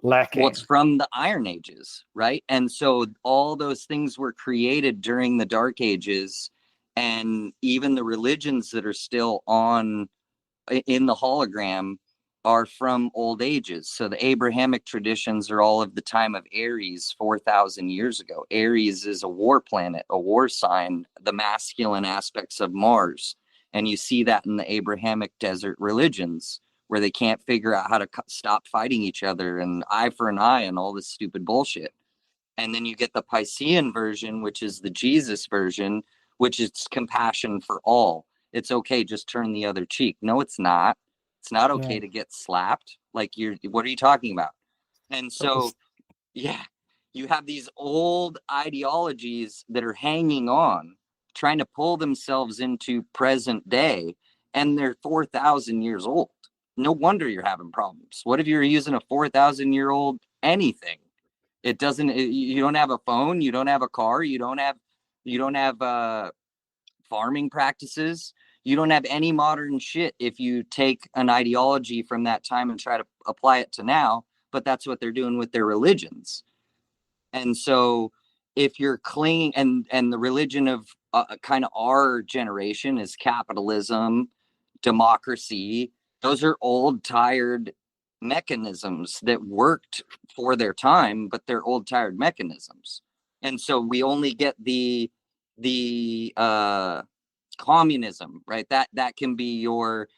well, it's lacking. from the Iron Ages, right? And so all those things were created during the Dark Ages, and even the religions that are still on in the hologram are from old ages. So the Abrahamic traditions are all of the time of Aries 4,000 years ago. Aries is a war planet, a war sign, the masculine aspects of Mars. And you see that in the Abrahamic desert religions, where they can't figure out how to stop fighting each other and eye for an eye and all this stupid bullshit. And then you get the Piscean version, which is the Jesus version, which is compassion for all. It's okay, just turn the other cheek. No, it's not. It's not Yeah. okay to get slapped. Like, what are you talking about? And so, yeah, you have these old ideologies that are hanging on, trying to pull themselves into present day, and they're 4,000 years old. No wonder you're having problems. What if you're using a 4,000-year-old anything? It doesn't. You don't have a phone. You don't have a car. You don't have farming practices. You don't have any modern shit. If you take an ideology from that time and try to apply it to now, but that's what they're doing with their religions. And so, if you're clinging, and the religion of kind of our generation is capitalism, democracy. Those are old, tired mechanisms that worked for their time, but they're old, tired mechanisms. And so we only get the communism, right? That can be your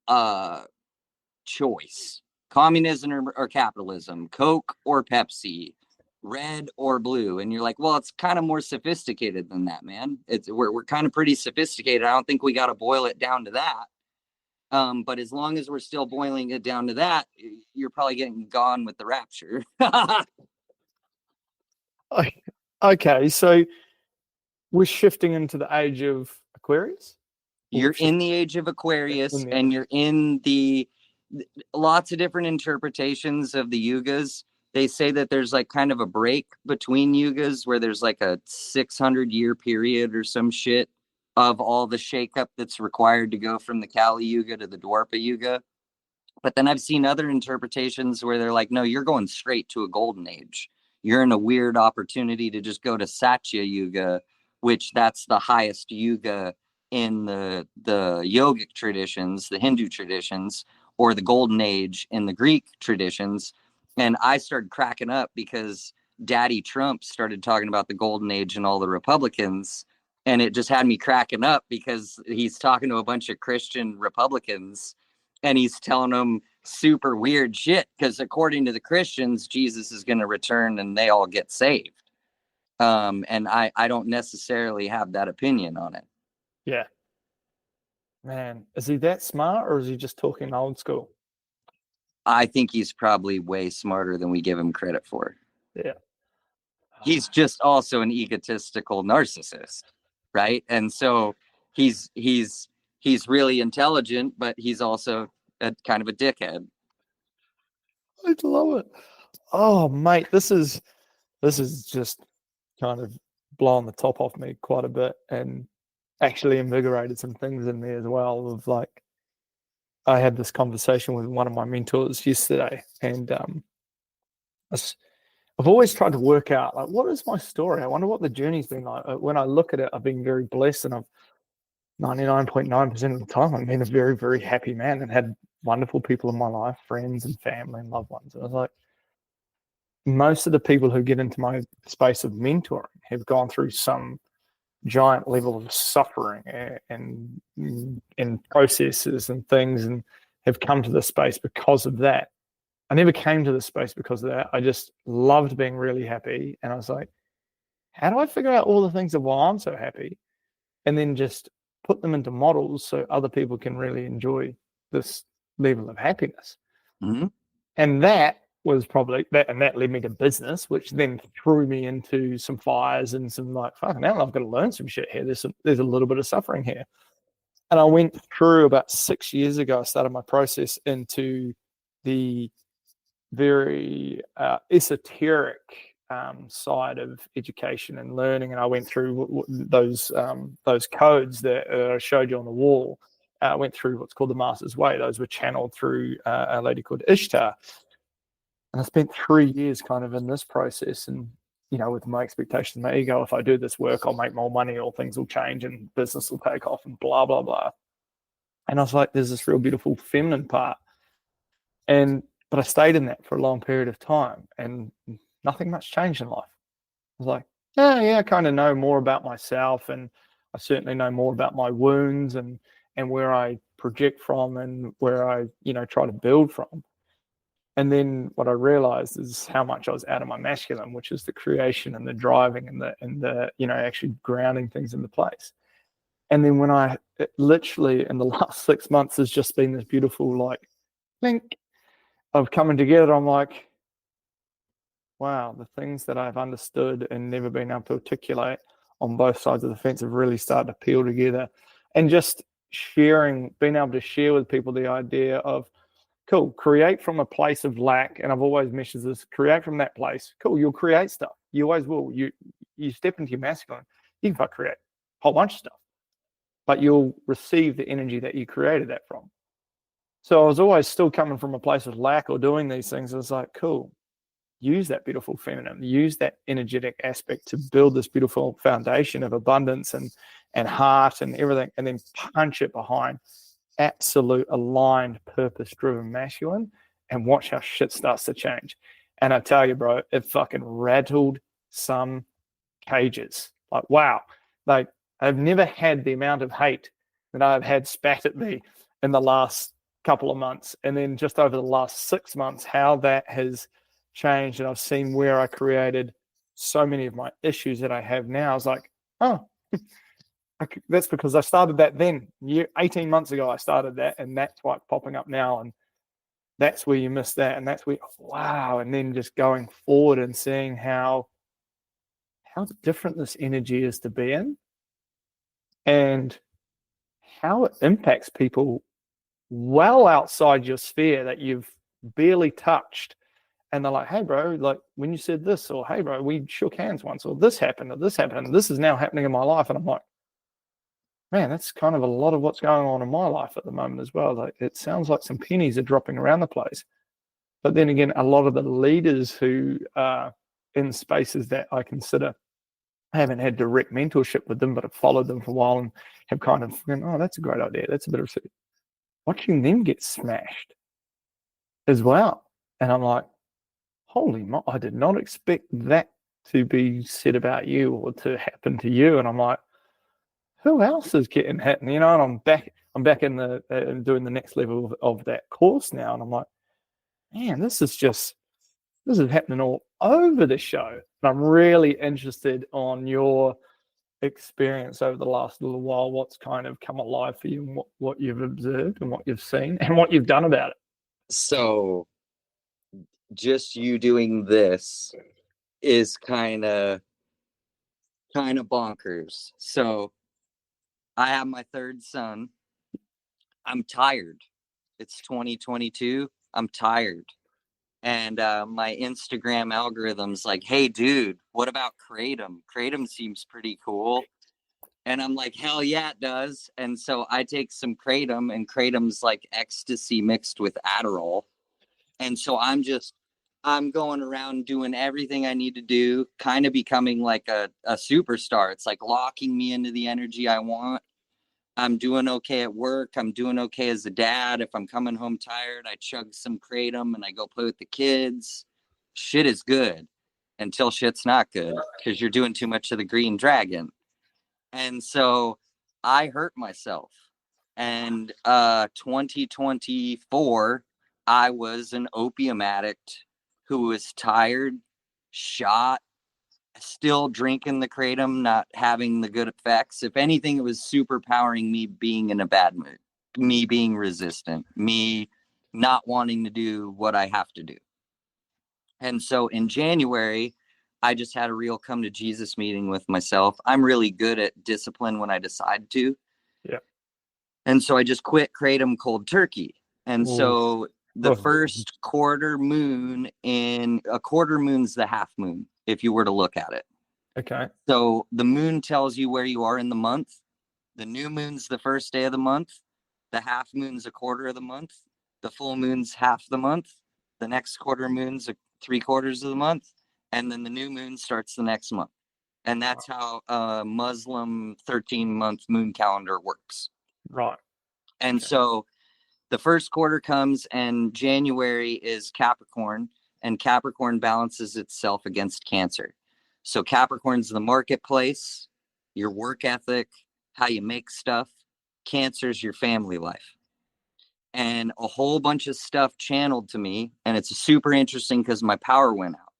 uh choice. communism or capitalism, Coke or Pepsi, red or blue. And you're like, well, it's kind of more sophisticated than that, man. We're kind of pretty sophisticated. I don't think we got to boil it down to that. But as long as we're still boiling it down to that, you're probably getting gone with the rapture. Okay, so we're shifting into the age of Aquarius? You're in the age of Aquarius, and you're in the lots of different interpretations of the yugas. They say that there's like kind of a break between yugas where there's like a 600-year period or some shit of all the shakeup that's required to go from the Kali Yuga to the Dwapara Yuga. But then I've seen other interpretations where they're like, no, you're going straight to a golden age. You're in a weird opportunity to just go to Satya Yuga, which that's the highest yuga in the yogic traditions, the Hindu traditions, or the golden age in the Greek traditions. And I started cracking up because Daddy Trump started talking about the golden age and all the Republicans. And it just had me cracking up because he's talking to a bunch of Christian Republicans and he's telling them super weird shit because according to the Christians, Jesus is going to return and they all get saved. And I don't necessarily have that opinion on it. Yeah. Man, is he that smart or is he just talking old school? I think he's probably way smarter than we give him credit for. Yeah. He's just also an egotistical narcissist, right? And so he's really intelligent, but he's also a kind of a dickhead. I love it. Oh, mate, this is just kind of blowing the top off me quite a bit and actually invigorated some things in me as well. Of like, I had this conversation with one of my mentors yesterday, and I've always tried to work out like what is my story. I wonder what the journey's been like. When I look at it, I've been very blessed, and I've 99.9% of the time I've been a very, very happy man and had wonderful people in my life, friends and family and loved ones. And I was like, most of the people who get into my space of mentoring have gone through some giant level of suffering and processes and things and have come to this space because of that. I never came to this space because of that. I just loved being really happy. And I was like, how do I figure out all the things of why I'm so happy? And then just put them into models so other people can really enjoy this level of happiness. Mm-hmm. And that was probably that, and that led me to business, which then threw me into some fires and some like, fucking hell, I've got to learn some shit here. There's a little bit of suffering here. And I went through about 6 years ago, I started my process into the very esoteric side of education and learning. And I went through those codes that I showed you on the wall. I went through what's called the Master's Way. Those were channeled through a lady called Ishtar. And I spent 3 years kind of in this process and, you know, with my expectations, my ego, if I do this work, I'll make more money or things will change and business will take off and blah, blah, blah. And I was like, there's this real beautiful feminine part. But I stayed in that for a long period of time and nothing much changed in life. I was like, yeah, I kind of know more about myself and I certainly know more about my wounds and where I project from and where I, you know, try to build from. And then what I realized is how much I was out of my masculine, which is the creation and the driving and the you know, actually grounding things into place. And then when literally in the last 6 months has just been this beautiful like link of coming together. I'm like, wow, the things that I've understood and never been able to articulate on both sides of the fence have really started to peel together. And just being able to share with people the idea of, cool, create from a place of lack. And I've always mentioned this, create from that place. Cool, you'll create stuff. You always will. You step into your masculine, you can create a whole bunch of stuff, but you'll receive the energy that you created that from. So I was always still coming from a place of lack or doing these things. I was like, cool, use that beautiful feminine, use that energetic aspect to build this beautiful foundation of abundance and heart and everything, and then punch it behind absolute aligned, purpose-driven masculine and watch how shit starts to change. And I tell you, bro, it fucking rattled some cages. Like, wow. Like, I've never had the amount of hate that I've had spat at me in the last couple of months, and then just over the last 6 months, how that has changed. And I've seen where I created so many of my issues that I have now. I was like, oh, that's because I started that then. 18 months ago, I started that, and that's why it's popping up now. And that's where you miss that. And that's where, wow. And then just going forward and seeing how different this energy is to be in, and how it impacts people well outside your sphere that you've barely touched. And they're like, hey, bro, like when you said this, or hey, bro, we shook hands once, or this happened, and this is now happening in my life. And I'm like, man, that's kind of a lot of what's going on in my life at the moment as well. Like, it sounds like some pennies are dropping around the place. But then again, a lot of the leaders who are in spaces that I consider, I haven't had direct mentorship with them, but I've followed them for a while and have kind of gone, oh, that's a great idea. That's a bit of watching them get smashed as well. And I'm like, holy mo, I did not expect that to be said about you or to happen to you. And I'm like, who else is getting hit? And, and I'm back in the doing the next level of that course now. And I'm like, man, this is happening all over the show. And I'm really interested on your experience over the last little while, what's kind of come alive for you, and what you've observed and what you've seen and what you've done about it. So just you doing this is kind of bonkers. So I have my third son. I'm tired. It's 2022. I'm tired. And my Instagram algorithm's like, hey, dude, what about Kratom? Kratom seems pretty cool. And I'm like, hell yeah, it does. And so I take some Kratom, and Kratom's like ecstasy mixed with Adderall. And so I'm going around doing everything I need to do, kind of becoming like a superstar. It's like locking me into the energy I want. I'm doing okay at work. I'm doing okay as a dad. If I'm coming home tired, I chug some Kratom and I go play with the kids. Shit is good until shit's not good, because you're doing too much of the green dragon. And so I hurt myself. And 2024, I was an opium addict who was tired, shot, still drinking the Kratom, not having the good effects. If anything, it was superpowering me being in a bad mood, me being resistant, me not wanting to do what I have to do. And so in January, I just had a real come to Jesus meeting with myself. I'm really good at discipline when I decide to. Yeah. And so I just quit Kratom cold turkey. And so the first quarter moon, in a quarter moon's the half moon, if you were to look at it. Okay. So the moon tells you where you are in the month. The new moon's the first day of the month. The half moon's a quarter of the month. The full moon's half the month. The next quarter moon's 3/4 of the month. And then the new moon starts the next month. And that's how a Muslim 13-month moon calendar works. Right. And so the first quarter comes, and January is Capricorn, and Capricorn balances itself against Cancer. So Capricorn's the marketplace, your work ethic, how you make stuff. Cancer's your family life. And a whole bunch of stuff channeled to me, and it's super interesting because my power went out.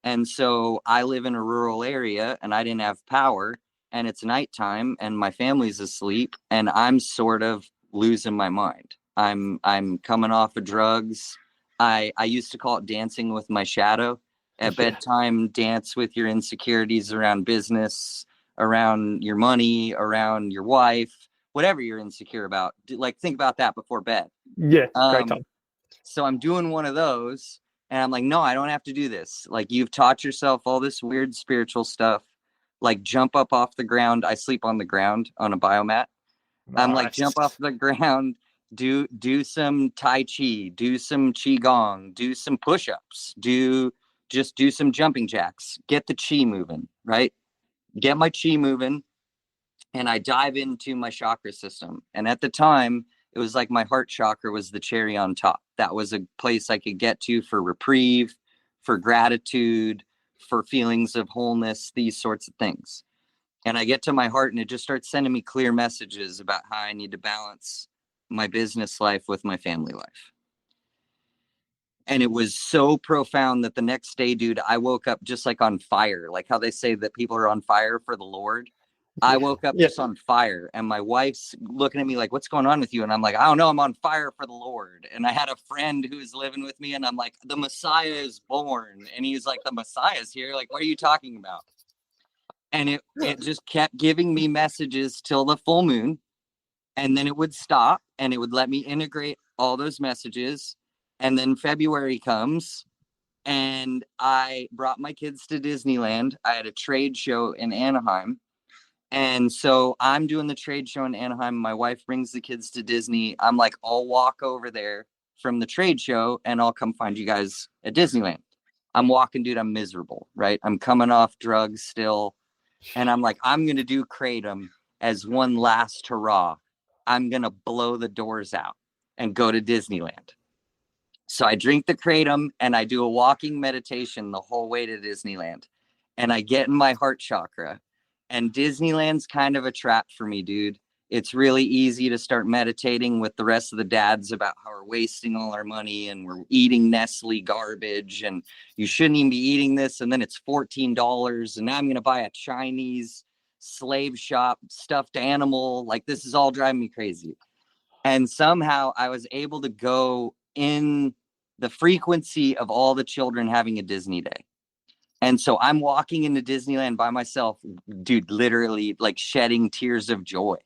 And so I live in a rural area, and I didn't have power, and it's nighttime, and my family's asleep, and I'm sort of losing my mind. I'm coming off of drugs. I used to call it dancing with my shadow. At bedtime, dance with your insecurities around business, around your money, around your wife, whatever you're insecure about. Like, think about that before bed. Yeah, great time. So I'm doing one of those, and I'm like, no, I don't have to do this. Like, you've taught yourself all this weird spiritual stuff. Like, jump up off the ground. I sleep on the ground on a biomat. Nice. I'm like, jump off the ground, do some Tai Chi, do some Qigong, do some push-ups, do some jumping jacks, get the Chi moving, right? Get my Chi moving. And I dive into my chakra system. And at the time, it was like my heart chakra was the cherry on top. That was a place I could get to for reprieve, for gratitude, for feelings of wholeness, these sorts of things. And I get to my heart, and it just starts sending me clear messages about how I need to balance my business life with my family life. And it was so profound that the next day, dude, I woke up just like on fire. Like how they say that people are on fire for the Lord. I woke up just on fire, and my wife's looking at me like, what's going on with you? And I'm like, I don't know, I'm on fire for the Lord. And I had a friend who was living with me, and I'm like, the Messiah is born. And he's like, the Messiah's here. Like, what are you talking about? And it just kept giving me messages till the full moon. And then it would stop, and it would let me integrate all those messages. And then February comes, and I brought my kids to Disneyland. I had a trade show in Anaheim. And so I'm doing the trade show in Anaheim. My wife brings the kids to Disney. I'm like, I'll walk over there from the trade show and I'll come find you guys at Disneyland. I'm walking, dude. I'm miserable, right? I'm coming off drugs still. And I'm like, I'm going to do Kratom as one last hurrah. I'm going to blow the doors out and go to Disneyland. So I drink the Kratom and I do a walking meditation the whole way to Disneyland. And I get in my heart chakra. And Disneyland's kind of a trap for me, dude. It's really easy to start meditating with the rest of the dads about how we're wasting all our money and we're eating Nestle garbage and you shouldn't even be eating this. And then it's $14. And now I'm going to buy a Chinese slave shop stuffed animal. Like, this is all driving me crazy. And somehow I was able to go in the frequency of all the children having a Disney day. And so I'm walking into Disneyland by myself, dude, literally like shedding tears of joy.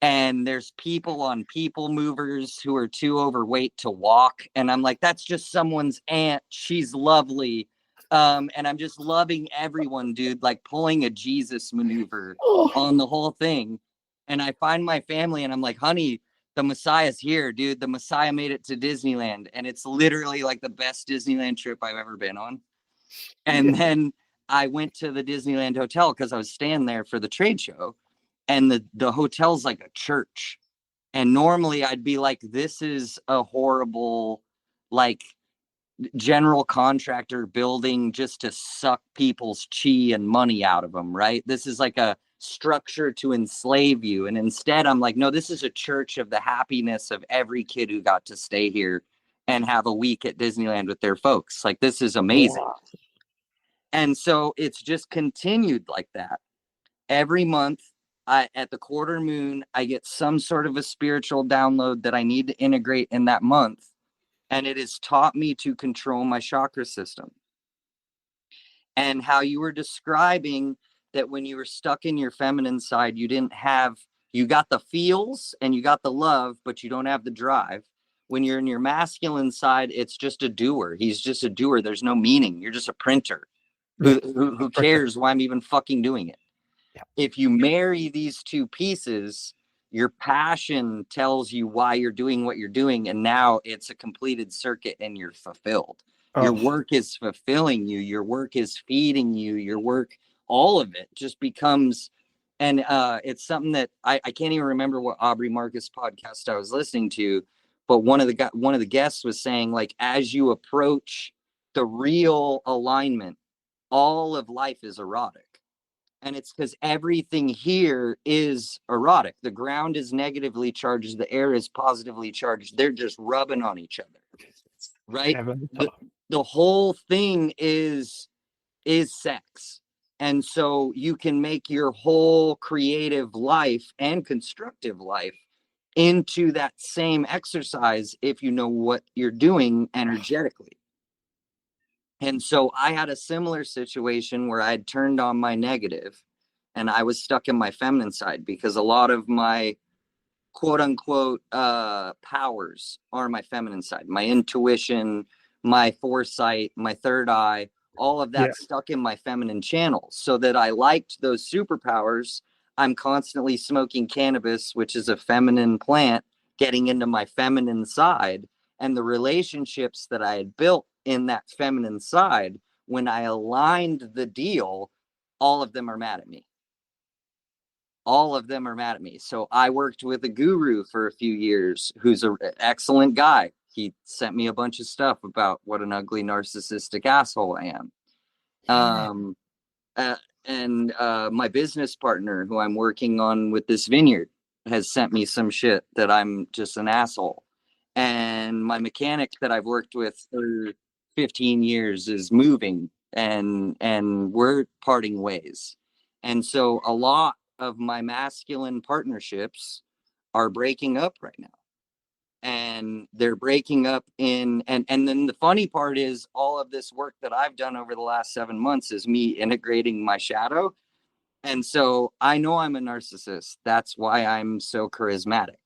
And there's people on people movers who are too overweight to walk. And I'm like, that's just someone's aunt. She's lovely. And I'm just loving everyone, dude, like pulling a Jesus maneuver on the whole thing. And I find my family and I'm like, honey, the Messiah's here, dude. The Messiah made it to Disneyland. And it's literally like the best Disneyland trip I've ever been on. And then I went to the Disneyland hotel because I was staying there for the trade show. And the hotel's like a church. And normally I'd be like, this is a horrible, like, general contractor building just to suck people's chi and money out of them, right? This is like a structure to enslave you. And instead, I'm like, no, this is a church of the happiness of every kid who got to stay here and have a week at Disneyland with their folks. Like, this is amazing. Wow. And so it's just continued like that. Every month, at the quarter moon, I get some sort of a spiritual download that I need to integrate in that month. And it has taught me to control my chakra system. And how you were describing that when you were stuck in your feminine side, you got the feels and you got the love, but you don't have the drive. When you're in your masculine side, it's just a doer. He's just a doer. There's no meaning. You're just a printer. Who cares why I'm even fucking doing it? Yeah. If you marry these two pieces, your passion tells you why you're doing what you're doing. And now it's a completed circuit and you're fulfilled. Oh. Your work is fulfilling you. Your work is feeding you. Your work, all of it just becomes, and it's something that I can't even remember what Aubrey Marcus podcast I was listening to, but one of the guests was saying, like, as you approach the real alignment, all of life is erotic. And it's because everything here is erotic. The ground is negatively charged. The air is positively charged. They're just rubbing on each other, right? The whole thing is sex. And so you can make your whole creative life and constructive life into that same exercise if you know what you're doing energetically. And so I had a similar situation where I'd turned on my negative and I was stuck in my feminine side because a lot of my quote unquote powers are my feminine side, my intuition, my foresight, my third eye, all of that stuck in my feminine channels. So that I liked those superpowers. I'm constantly smoking cannabis, which is a feminine plant, getting into my feminine side. And the relationships that I had built in that feminine side, when I aligned the deal, all of them are mad at me. All of them are mad at me. So I worked with a guru for a few years who's an excellent guy. He sent me a bunch of stuff about what an ugly narcissistic asshole I am. And my business partner who I'm working on with this vineyard, has sent me some shit that I'm just an asshole. And my mechanic that I've worked with for 15 years is moving, and we're parting ways. And so a lot of my masculine partnerships are breaking up right now. And they're breaking up in, and then the funny part is all of this work that I've done over the last 7 months is me integrating my shadow. And so I know I'm a narcissist. That's why I'm so charismatic.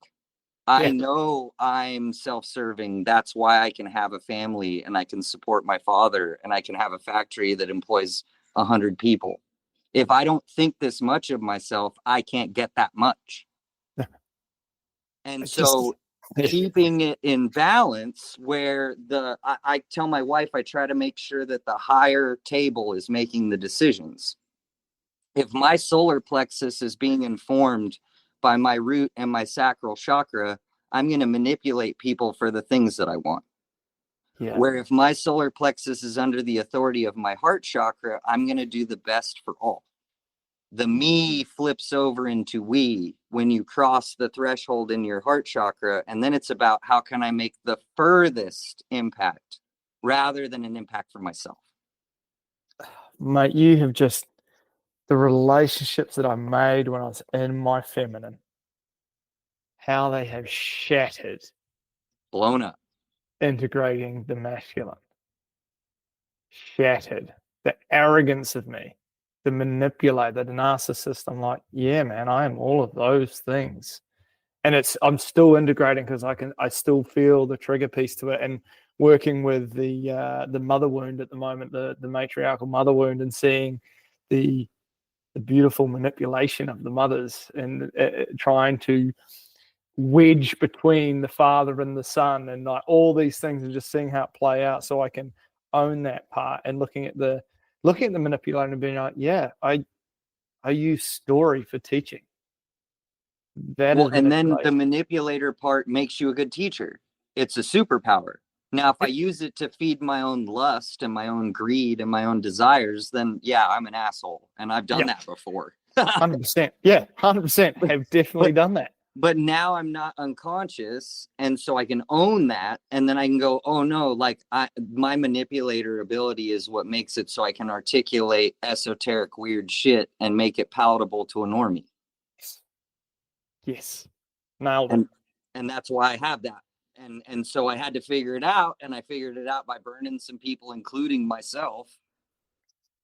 I Yeah. know I'm self-serving. That's why I can have a family and I can support my father and I can have a factory that employs 100 people. If I don't think this much of myself, I can't get that much. And It's just, so keeping it in balance where I tell my wife, I try to make sure that the higher table is making the decisions. If my solar plexus is being informed by my root and my sacral chakra, I'm going to manipulate people for the things that I want. yeah, Where if my solar plexus is under the authority of my heart chakra, I'm going to do the best for all. The me flips over into we when you cross the threshold in your heart chakra. And then it's about how can I make the furthest impact rather than an impact for myself. mate, you have just, the relationships that I made when I was in my feminine, how they have shattered Blown up. integrating the masculine. Shattered. The arrogance of me, the manipulator, the narcissist. I'm like, yeah, man, I am all of those things. And I'm still integrating because I still feel the trigger piece to it, and working with the mother wound at the moment, the matriarchal mother wound, and seeing the beautiful manipulation of the mothers, and trying to wedge between the father and the son, and like all these things, and just seeing how it play out, so I can own that part, and looking at the manipulator and being like, yeah, I use story for teaching. That Well, is and then the manipulation. manipulator part makes you a good teacher. It's a superpower. Now, if I Yep. use it to feed my own lust and my own greed and my own desires, then yeah, I'm an asshole. And I've done Yep. that before. 100%. Yeah, 100% have definitely but done that. but now I'm not unconscious, and so I can own that, and then I can go, oh no, like my manipulator ability is what makes it so I can articulate esoteric weird shit and make it palatable to a normie. Yes. Nailed it. And that's why I have that. And so I had to figure it out, and I figured it out by burning some people, including myself.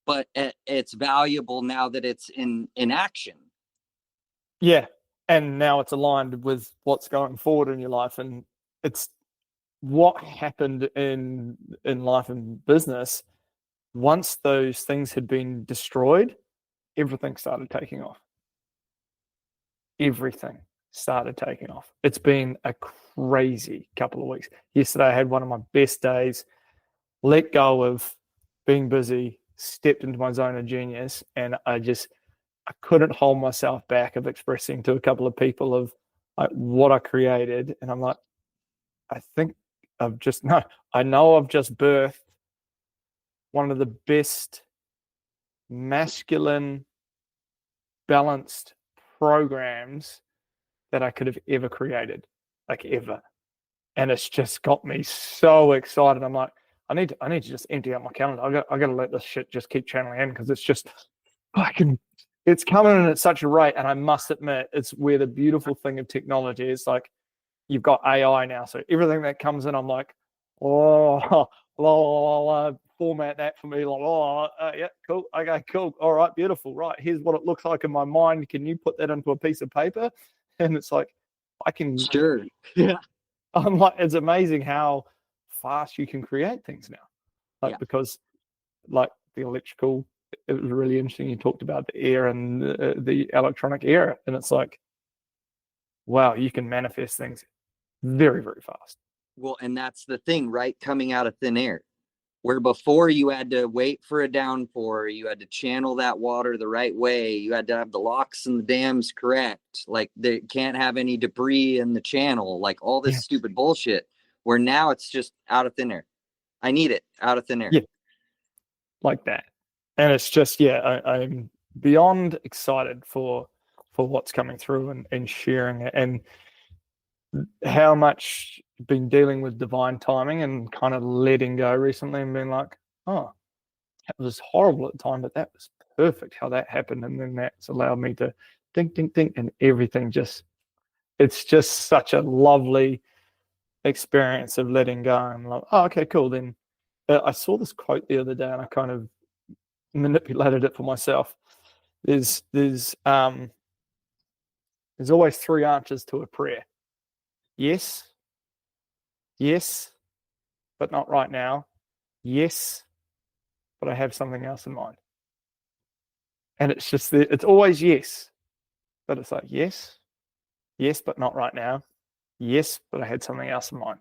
But it's valuable now that it's in action. Yeah. And now it's aligned with what's going forward in your life. And it's what happened in life and business. Once those things had been destroyed, everything started taking off. Everything started taking off. It's been a crazy couple of weeks. Yesterday I had one of my best days, let go of being busy, stepped into my zone of genius, and I couldn't hold myself back of expressing to a couple of people of like what I created. And I'm like, I think I know I've just birthed one of the best masculine balanced programs that I could have ever created, like ever. And it's just got me so excited. I'm like, I need to just empty out my calendar. I got to let this shit just keep channeling in, because it's just it's coming in at such a rate. And I must admit, it's where the beautiful thing of technology is. Like, you've got AI now, so everything that comes in, I'm like, oh, format that for me. Like, yeah, cool. Okay, cool. All right, beautiful. Right, here's what it looks like in my mind. Can you put that into a piece of paper? And it's like, I can. Sure. Yeah. I'm like, it's amazing how fast you can create things now. Like, Yeah. because like the electrical, it was really interesting. You talked about the air and the electronic era, and it's like, wow, you can manifest things very, very fast. Well, and that's the thing, right? Coming out of thin air. Where before you had to wait for a downpour, you had to channel that water the right way, you had to have the locks and the dams correct, like they can't have any debris in the channel, like all this stupid bullshit, where now it's just out of thin air. I need it out of thin air. Yeah, like that. And it's just, yeah, I'm beyond excited for for what's coming through and sharing it, and how much been dealing with divine timing and kind of letting go recently and being like, oh, that was horrible at the time, but that was perfect how that happened. And then that's allowed me to think, and everything it's just such a lovely experience of letting go. And like, oh, okay, cool. Then I saw this quote the other day and I kind of manipulated it for myself. There's always three answers to a prayer. Yes, yes, but not right now. Yes, but I have something else in mind. And it's always yes, but it's like, yes, but not right now. Yes, but I had something else in mind.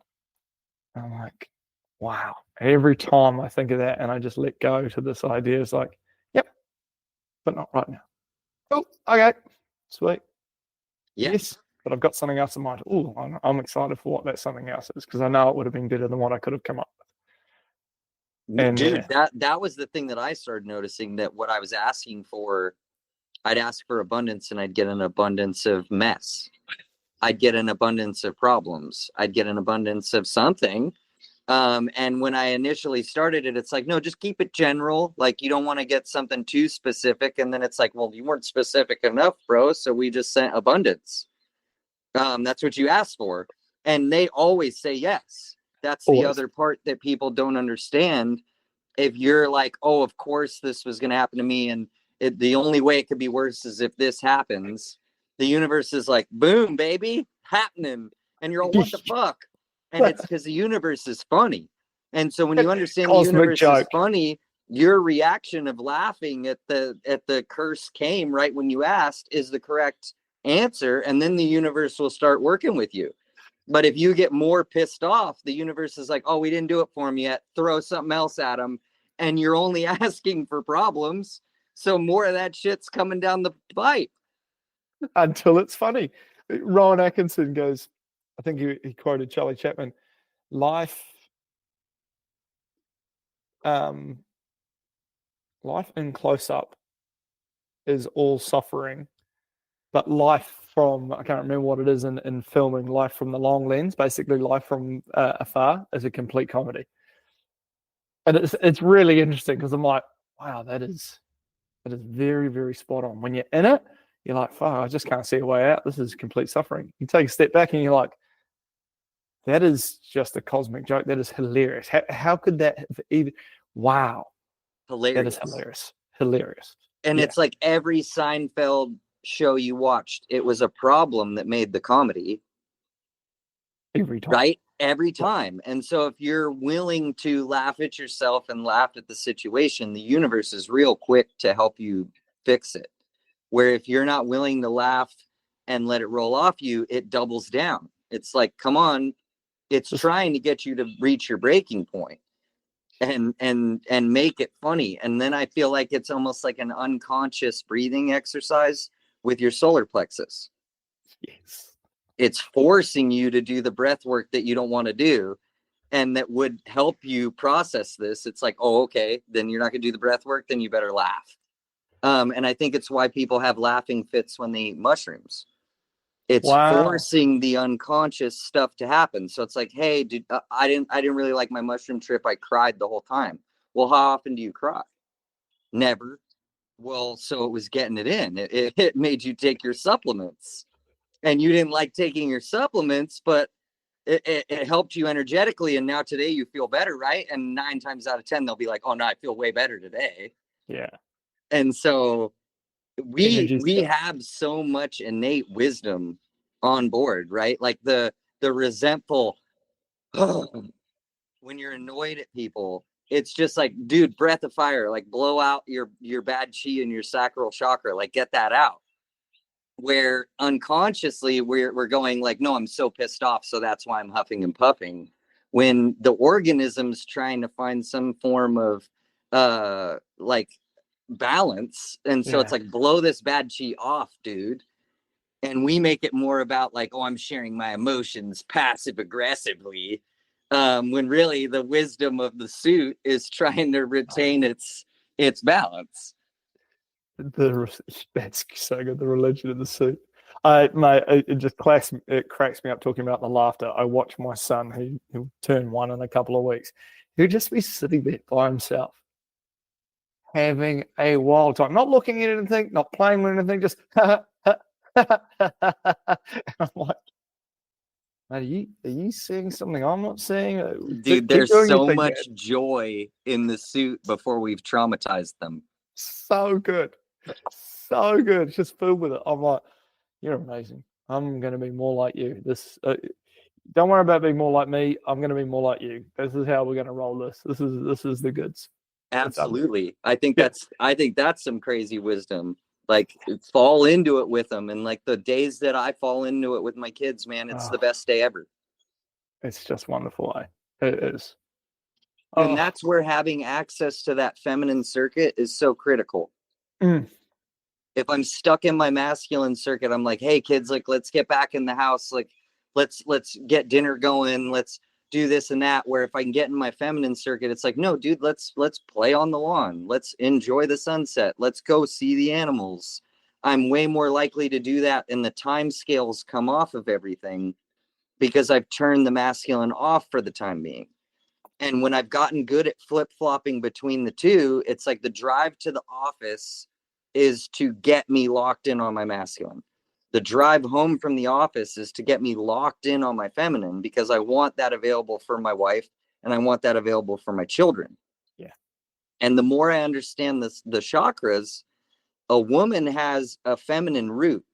And I'm like, wow. Every time I think of that and I just let go to this idea, it's like, yep, but not right now. Oh, okay, sweet. Yeah. Yes, but I've got something else in mind. Oh, I'm excited for what that something else is because I know it would have been better than what I could have come up with. And dude, that was the thing that I started noticing, that what I was asking for, I'd ask for abundance and I'd get an abundance of mess. I'd get an abundance of problems. I'd get an abundance of something. And when I initially started it, it's like, no, just keep it general. Like, you don't want to get something too specific. And then it's like, well, you weren't specific enough, bro. So we just sent abundance. That's what you asked for. And they always say yes. That's the other part that people don't understand. If you're like, oh, of course this was going to happen to me, and the only way it could be worse is if this happens, the universe is like, boom, baby, happening. And you're all, what the fuck? And it's because the universe is funny. And so when you understand the universe is funny, your reaction of laughing at the curse came right when you asked is the correct answer. And then the universe will start working with you. But if you get more pissed off, the universe is like, oh, we didn't do it for him yet. Throw something else at him. And you're only asking for problems. So more of that shit's coming down the pipe. Until it's funny. Rowan Atkinson goes, I think he quoted Charlie Chaplin, life in close-up is all suffering, but life from, I can't remember what it is in filming, life from the long lens, basically life from afar, is a complete comedy. And it's really interesting because I'm like, wow, that is very, very spot on. When you're in it, you're like, fuck, I just can't see a way out. This is complete suffering. You take a step back and you're like, that is just a cosmic joke. That is hilarious. How could that have even, wow. Hilarious. That is hilarious. And it's like every Seinfeld show you watched, it was a problem that made the comedy. Every time. Right? Every time. And so if you're willing to laugh at yourself and laugh at the situation, the universe is real quick to help you fix it. Where if you're not willing to laugh and let it roll off you, it doubles down. It's like, come on, it's trying to get you to reach your breaking point and make it funny. And then I feel like it's almost like an unconscious breathing exercise with your solar plexus. Yes. It's forcing you to do the breath work that you don't want to do, and that would help you process this. It's like, oh, okay, then you're not going to do the breath work, then you better laugh. And I think it's why people have laughing fits when they eat mushrooms. It's forcing the unconscious stuff to happen. So it's like, hey, dude, I didn't really like my mushroom trip. I cried the whole time. Well, how often do you cry? Never. Well, so it was getting it in. It made you take your supplements. And you didn't like taking your supplements, but it helped you energetically. And now today you feel better, right? And 9 times out of 10, they'll be like, oh, no, I feel way better today. Yeah. And so we have so much innate wisdom on board, right? Like the resentful, when you're annoyed at people, it's just like, dude, breath of fire, like blow out your bad chi and your sacral chakra, like get that out. Where unconsciously we're going like, no, I'm so pissed off, so that's why I'm huffing and puffing, when the organism's trying to find some form of like balance. And so it's like, blow this bad chi off, dude. And we make it more about like, oh, I'm sharing my emotions passive aggressively, when really the wisdom of the suit is trying to retain its balance. That's so good. The religion of the suit. Mate, it just cracks me up talking about the laughter. I watch my son, he'll turn 1 in a couple of weeks. He'll just be sitting there by himself, having a wild time, not looking at anything, not playing with anything, just I'm like, mate, are you seeing something I'm not seeing? Dude, Keep there's doing your so thing, much man. joy in the suit before we've traumatized them. So good. So good. It's just filled with it. I'm like, you're amazing. I'm going to be more like you. Don't worry about being more like me. I'm going to be more like you. This is how we're going to roll this. This is the goods. Absolutely. I Yeah. think that's some crazy wisdom. Like, fall into it with them. And like the days that I fall into it with my kids, man, it's the Oh, best day ever. it's just wonderful, eh? It is. And Oh, that's where having access to that feminine circuit is so critical. mm, If I'm stuck in my masculine circuit, I'm like, hey kids, like, let's get back in the house. Like, let's get dinner going. Let's do this and that. Where if I can get in my feminine circuit, it's like, no, dude, let's play on the lawn. Let's enjoy the sunset. Let's go see the animals. I'm way more likely to do that, and the time scales come off of everything because I've turned the masculine off for the time being. And when I've gotten good at flip-flopping between the two, it's like the drive to the office is to get me locked in on my masculine. The drive home from the office is to get me locked in on my feminine, because I want that available for my wife and I want that available for my children. yeah. And the more I understand the chakras, a woman has a feminine root.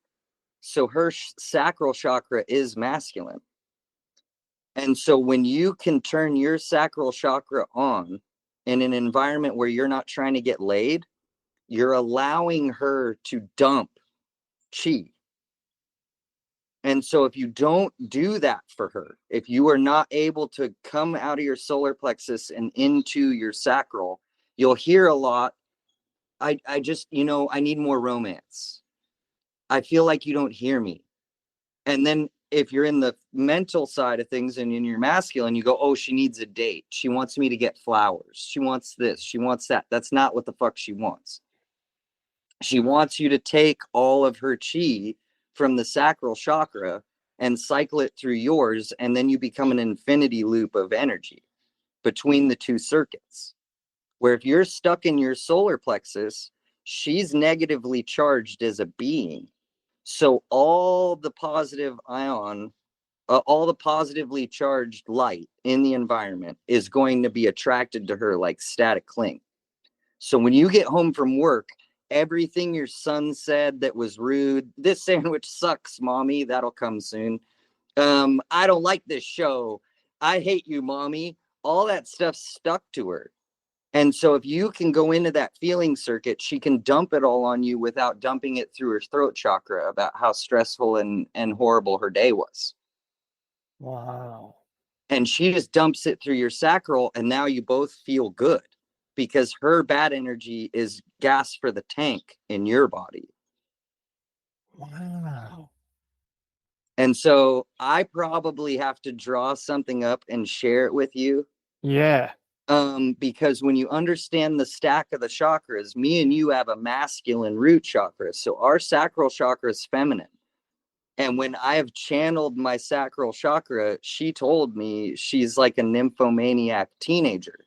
So her sacral chakra is masculine. And so when you can turn your sacral chakra on in an environment where you're not trying to get laid, you're allowing her to dump chi. And so if you don't do that for her, if you are not able to come out of your solar plexus and into your sacral, you'll hear a lot. I just, I need more romance. I feel like you don't hear me. And then if you're in the mental side of things and in your masculine, you go, oh, she needs a date. She wants me to get flowers. She wants this. She wants that. That's not what the fuck she wants. She wants you to take all of her chi from the sacral chakra and cycle it through yours. And then you become an infinity loop of energy between the two circuits. Where if you're stuck in your solar plexus, she's negatively charged as a being. So all the positive all the positively charged light in the environment is going to be attracted to her like static cling. So when you get home from work, everything your son said that was rude, this sandwich sucks, mommy, that'll come soon. I don't like this show. I hate you, mommy. All that stuff stuck to her. And so if you can go into that feeling circuit, she can dump it all on you without dumping it through her throat chakra about how stressful and horrible her day was. Wow. And she just dumps it through your sacral, and now you both feel good because her bad energy is gas for the tank in your body. Wow. And so I probably have to draw something up and share it with you. Yeah. Because when you understand the stack of the chakras, me and you have a masculine root chakra. So our sacral chakra is feminine. And when I have channeled my sacral chakra, she told me she's like a nymphomaniac teenager.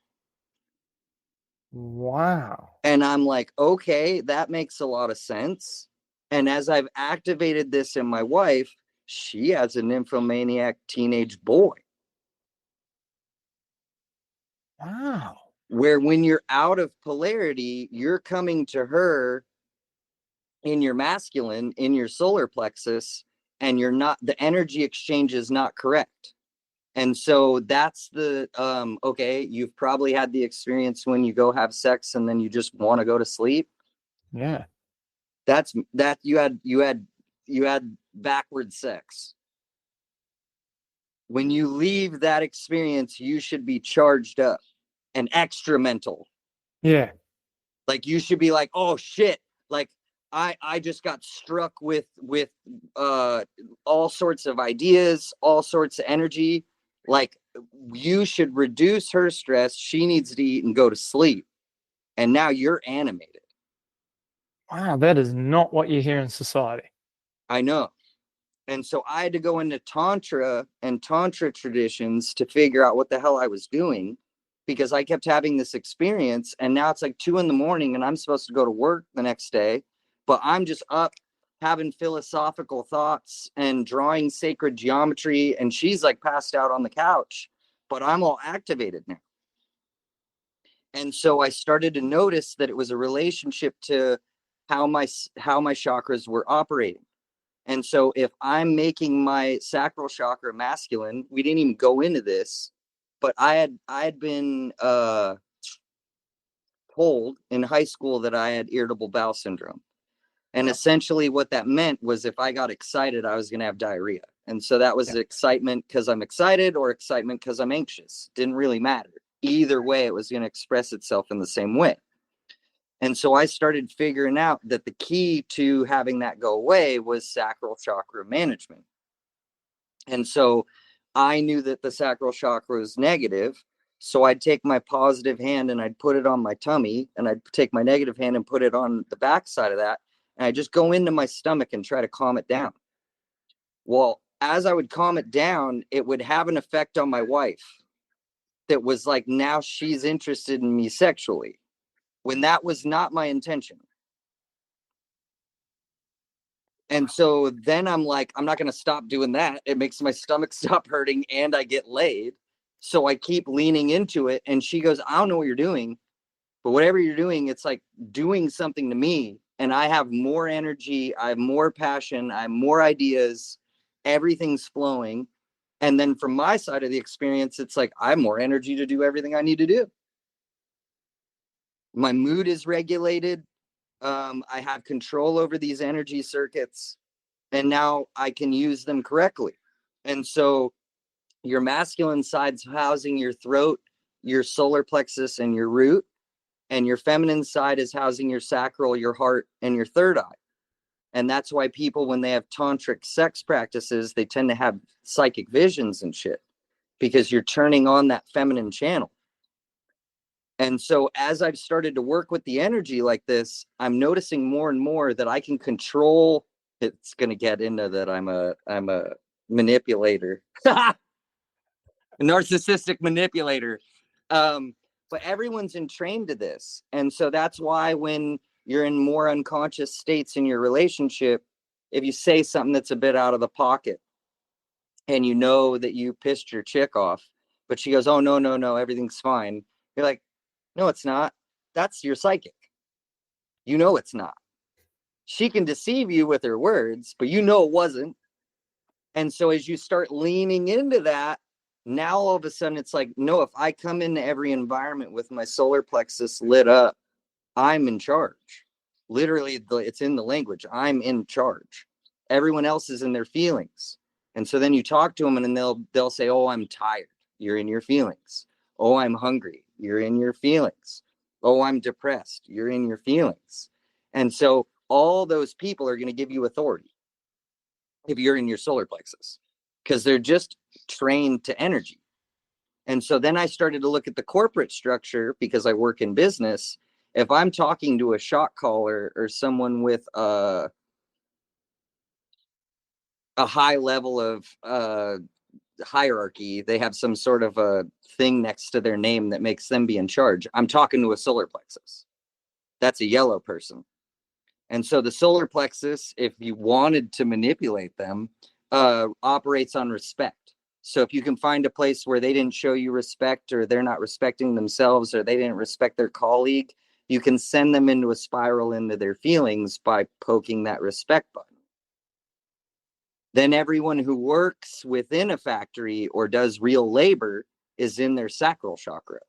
Wow. And I'm like, okay, that makes a lot of sense. And as I've activated this in my wife, she has a nymphomaniac teenage boy. Wow. Where when you're out of polarity, you're coming to her in your masculine, in your solar plexus, and you're not, the energy exchange is not correct. And so that's the okay, you've probably had the experience when you go have sex and then you just want to go to sleep. Yeah. That's that you had backward sex. When you leave that experience, you should be charged up and extra mental. Yeah. Like you should be like, oh shit, like I just got struck with all sorts of ideas, all sorts of energy. Like you should reduce her stress. She needs to eat and go to sleep. And now you're animated. Wow, that is not what you hear in society. I know. And so I had to go into Tantra and Tantra traditions to figure out what the hell I was doing, because I kept having this experience. And now it's like 2 a.m. and I'm supposed to go to work the next day, but I'm just up having philosophical thoughts and drawing sacred geometry. And she's like passed out on the couch, but I'm all activated now. And so I started to notice that it was a relationship to how my chakras were operating. And so if I'm making my sacral chakra masculine, we didn't even go into this, but I had been told in high school that I had irritable bowel syndrome. And essentially what that meant was if I got excited, I was going to have diarrhea. And so that was excitement because I'm excited or excitement because I'm anxious. Didn't really matter. Either way, it was going to express itself in the same way. And so I started figuring out that the key to having that go away was sacral chakra management. And so I knew that the sacral chakra was negative. So I'd take my positive hand and I'd put it on my tummy, and I'd take my negative hand and put it on the back side of that. And I'd just go into my stomach and try to calm it down. Well, as I would calm it down, it would have an effect on my wife that was like, now she's interested in me sexually, when that was not my intention. And so then I'm like, I'm not going to stop doing that. It makes my stomach stop hurting and I get laid. So I keep leaning into it. And she goes, I don't know what you're doing, but whatever you're doing, it's like doing something to me. And I have more energy. I have more passion. I have more ideas. Everything's flowing. And then from my side of the experience, it's like I have more energy to do everything I need to do. My mood is regulated. I have control over these energy circuits, and now I can use them correctly. And so your masculine side's housing your throat, your solar plexus, and your root, and your feminine side is housing your sacral, your heart, and your third eye. And that's why people, when they have tantric sex practices, they tend to have psychic visions and shit, because you're turning on that feminine channel. And so as I've started to work with the energy like this, I'm noticing more and more that I can control. It's going to get into that I'm a manipulator, a narcissistic manipulator. But everyone's entrained to this. And so that's why when you're in more unconscious states in your relationship, if you say something that's a bit out of the pocket and you know that you pissed your chick off, but she goes, oh, no, everything's fine. You're like, no, it's not. That's your psychic. You know it's not. She can deceive you with her words, but you know it wasn't. And so as you start leaning into that, now all of a sudden it's like, no, if I come into every environment with my solar plexus lit up, I'm in charge. Literally, it's in the language. I'm in charge. Everyone else is in their feelings. And so then you talk to them and then they'll say, oh, I'm tired. You're in your feelings. Oh, I'm hungry. You're in your feelings. Oh, I'm depressed. You're in your feelings. And so all those people are going to give you authority if you're in your solar plexus, because they're just trained to energy. And so then I started to look at the corporate structure, because I work in business. If I'm talking to a shot caller or someone with a high level of hierarchy, they have some sort of a thing next to their name that makes them be in charge. I'm talking to a solar plexus. That's a yellow person. And so the solar plexus, if you wanted to manipulate them, operates on respect. So if you can find a place where they didn't show you respect, or they're not respecting themselves, or they didn't respect their colleague, you can send them into a spiral into their feelings by poking that respect button. Then everyone who works within a factory or does real labor is in their sacral chakra,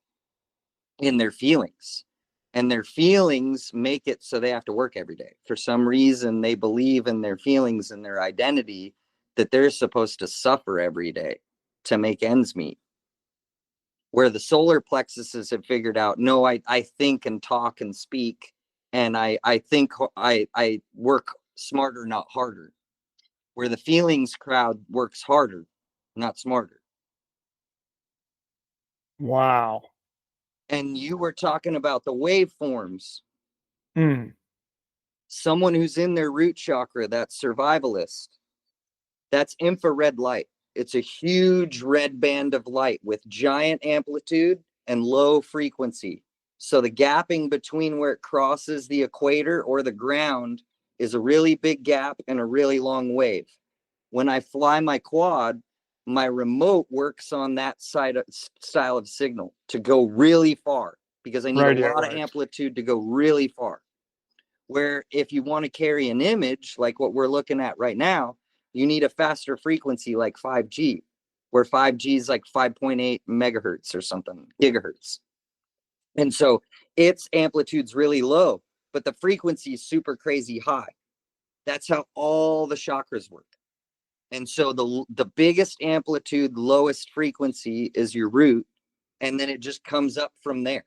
in their feelings. And their feelings make it so they have to work every day. For some reason, they believe in their feelings and their identity that they're supposed to suffer every day to make ends meet. Where the solar plexuses have figured out, no, I think and talk and speak, and I think I work smarter, not harder. Where the feelings crowd works harder, not smarter. Wow. And you were talking about the waveforms. Mm. Someone who's in their root chakra, that's survivalist, that's infrared light. It's a huge red band of light with giant amplitude and low frequency. So the gapping between where it crosses the equator or the ground is a really big gap and a really long wave. When I fly my quad, my remote works on that style of signal to go really far, because I need a lot of amplitude to go really far. Where if you want to carry an image like what we're looking at right now, you need a faster frequency like 5G, where 5G is like 5.8 megahertz or something, gigahertz. And so its amplitude's really low, but the frequency is super crazy high. That's how all the chakras work. And so the biggest amplitude, lowest frequency is your root, and then it just comes up from there,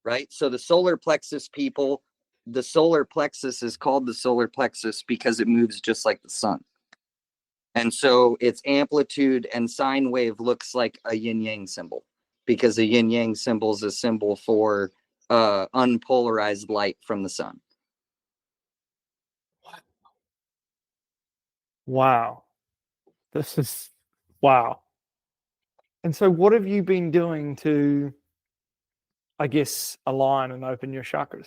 right? So the solar plexus people, the solar plexus is called the solar plexus because it moves just like the sun. And so its amplitude and sine wave looks like a yin-yang symbol, because a yin-yang symbol is a symbol for unpolarized light from the sun. Wow. This is wow. And so what have you been doing to, I guess, align and open your chakras?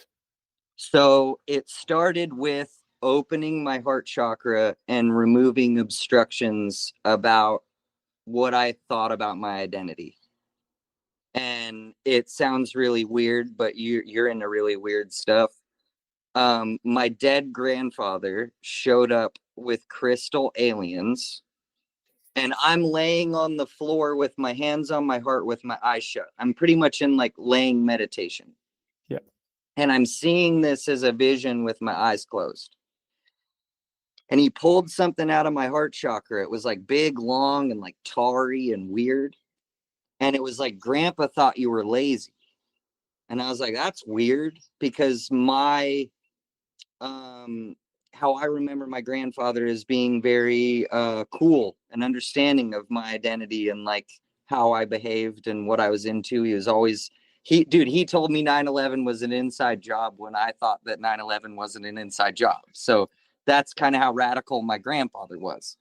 So it started with opening my heart chakra and removing obstructions about what I thought about my identity. And it sounds really weird, but you're into really weird stuff. My dead grandfather showed up with crystal aliens, and I'm laying on the floor with my hands on my heart with my eyes shut. I'm pretty much in like laying meditation. Yeah. And I'm seeing this as a vision with my eyes closed. And he pulled something out of my heart chakra. It was like big, long, and like tarry and weird. And it was like, Grandpa thought you were lazy. And I was like, that's weird, because my how I remember my grandfather as being very cool and understanding of my identity and like how I behaved and what I was into. He was always he told me 9/11 was an inside job when I thought that 9/11 wasn't an inside job. So that's kind of how radical my grandfather was.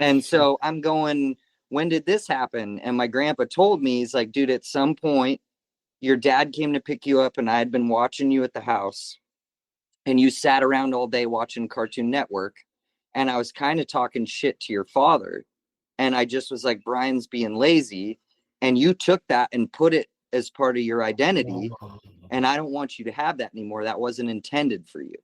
And so I'm going, when did this happen? And my grandpa told me, he's like, dude, at some point your dad came to pick you up and I had been watching you at the house, and you sat around all day watching Cartoon Network, and I was kind of talking shit to your father, and I just was like, Brian's being lazy, and you took that and put it as part of your identity, and I don't want you to have that anymore. That wasn't intended for you.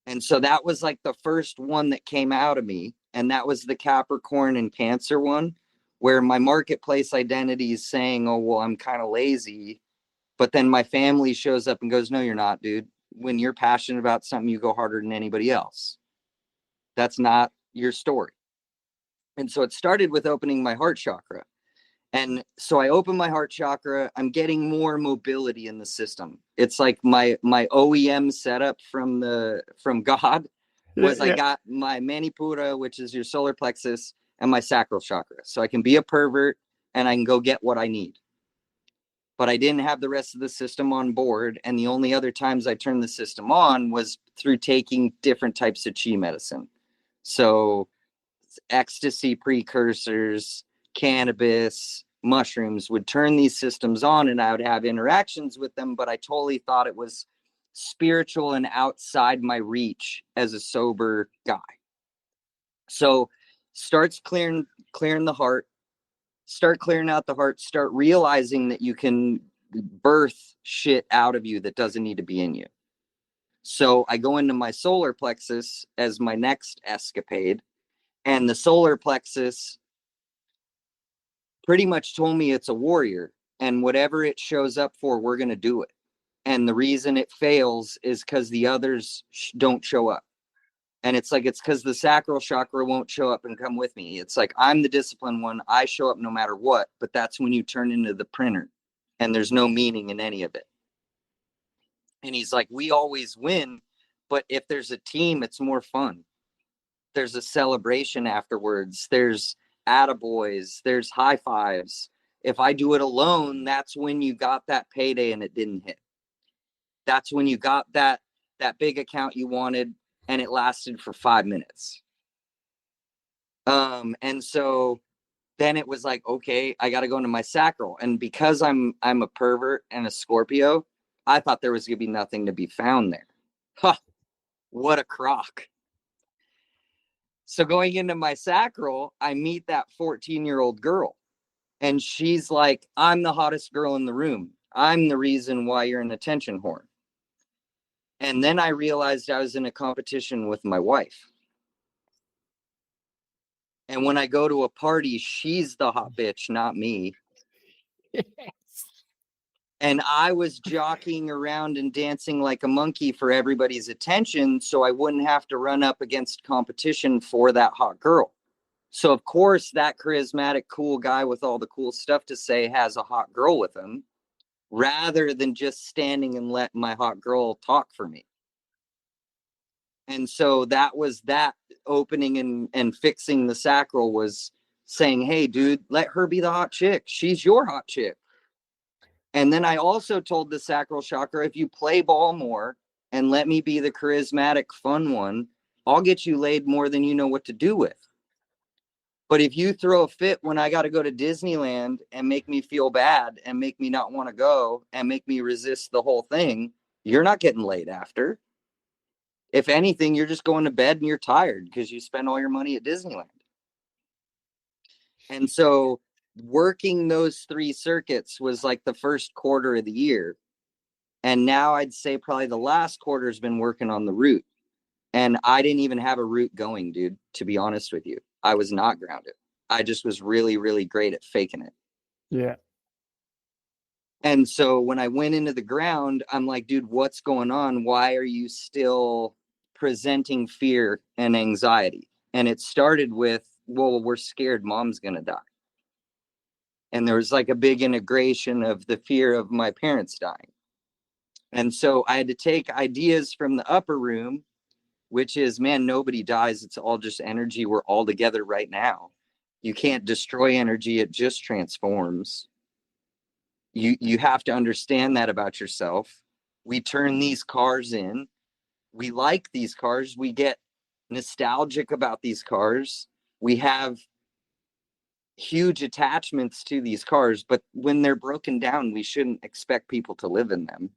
And so that was like the first one that came out of me, and that was the Capricorn and Cancer one, where my marketplace identity is saying, oh, well, I'm kind of lazy, but then my family shows up and goes, no, you're not, dude. When you're passionate about something, you go harder than anybody else. That's not your story. And so it started with opening my heart chakra. And so I opened my heart chakra. I'm getting more mobility in the system. It's like my OEM setup from God was I got my Manipura, which is your solar plexus, and my sacral chakra. So I can be a pervert and I can go get what I need. But I didn't have the rest of the system on board. And the only other times I turned the system on was through taking different types of chi medicine. So ecstasy precursors, cannabis, mushrooms would turn these systems on, and I would have interactions with them, but I totally thought it was spiritual and outside my reach as a sober guy. So starts clearing the heart, start clearing out the heart, start realizing that you can birth shit out of you that doesn't need to be in you. So I go into my solar plexus as my next escapade, and the solar plexus pretty much told me it's a warrior, and whatever it shows up for, we're going to do it. And the reason it fails is because the others don't show up. And it's like, it's because the sacral chakra won't show up and come with me. It's like, I'm the disciplined one. I show up no matter what, but that's when you turn into the printer and there's no meaning in any of it. And he's like, we always win, but if there's a team, it's more fun. There's a celebration afterwards. There's attaboys. There's high fives. If I do it alone, that's when you got that payday and it didn't hit. That's when you got that that big account you wanted, and it lasted for 5 minutes. And so then it was like, okay, I got to go into my sacral. And because I'm a pervert and a Scorpio, I thought there was going to be nothing to be found there. Huh, what a crock. So going into my sacral, I meet that 14-year-old girl. And she's like, I'm the hottest girl in the room. I'm the reason why you're an attention whore. And then I realized I was in a competition with my wife. And when I go to a party, she's the hot bitch, not me. Yes. And I was jockeying around and dancing like a monkey for everybody's attention, so I wouldn't have to run up against competition for that hot girl. So, of course, that charismatic, cool guy with all the cool stuff to say has a hot girl with him, rather than just standing and let my hot girl talk for me. And so that was that opening and fixing the sacral, was saying, hey, dude, let her be the hot chick. She's your hot chick. And then I also told the sacral chakra, if you play ball more and let me be the charismatic, fun one, I'll get you laid more than you know what to do with. But if you throw a fit when I got to go to Disneyland and make me feel bad and make me not want to go and make me resist the whole thing, you're not getting laid after. If anything, you're just going to bed and you're tired because you spent all your money at Disneyland. And so working those 3 circuits was like the first quarter of the year. And now I'd say probably the last quarter has been working on the root. And I didn't even have a root going, dude, to be honest with you. I was not grounded. I just was really, really great at faking it. Yeah. And so when I went into the ground, I'm like, dude, what's going on? Why are you still presenting fear and anxiety? And it started with, well, we're scared mom's going to die. And there was like a big integration of the fear of my parents dying. And so I had to take ideas from the upper room, which is, man, nobody dies. It's all just energy. We're all together right now. You can't destroy energy. It just transforms. You have to understand that about yourself. We turn these cars in. We like these cars. We get nostalgic about these cars. We have huge attachments to these cars, but when they're broken down, we shouldn't expect people to live in them.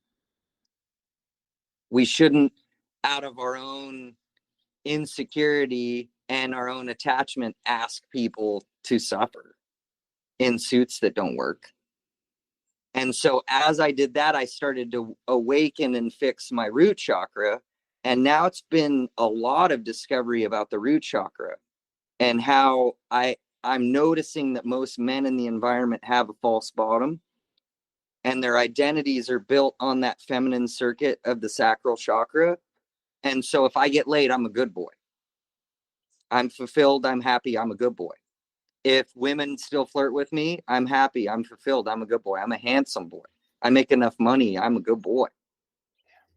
We shouldn't, out of our own insecurity and our own attachment, ask people to suffer in suits that don't work. And so as I did that, I started to awaken and fix my root chakra. And now it's been a lot of discovery about the root chakra and how I'm noticing that most men in the environment have a false bottom, and their identities are built on that feminine circuit of the sacral chakra. And so if I get laid, I'm a good boy. I'm fulfilled. I'm happy. I'm a good boy. If women still flirt with me, I'm happy. I'm fulfilled. I'm a good boy. I'm a handsome boy. I make enough money. I'm a good boy.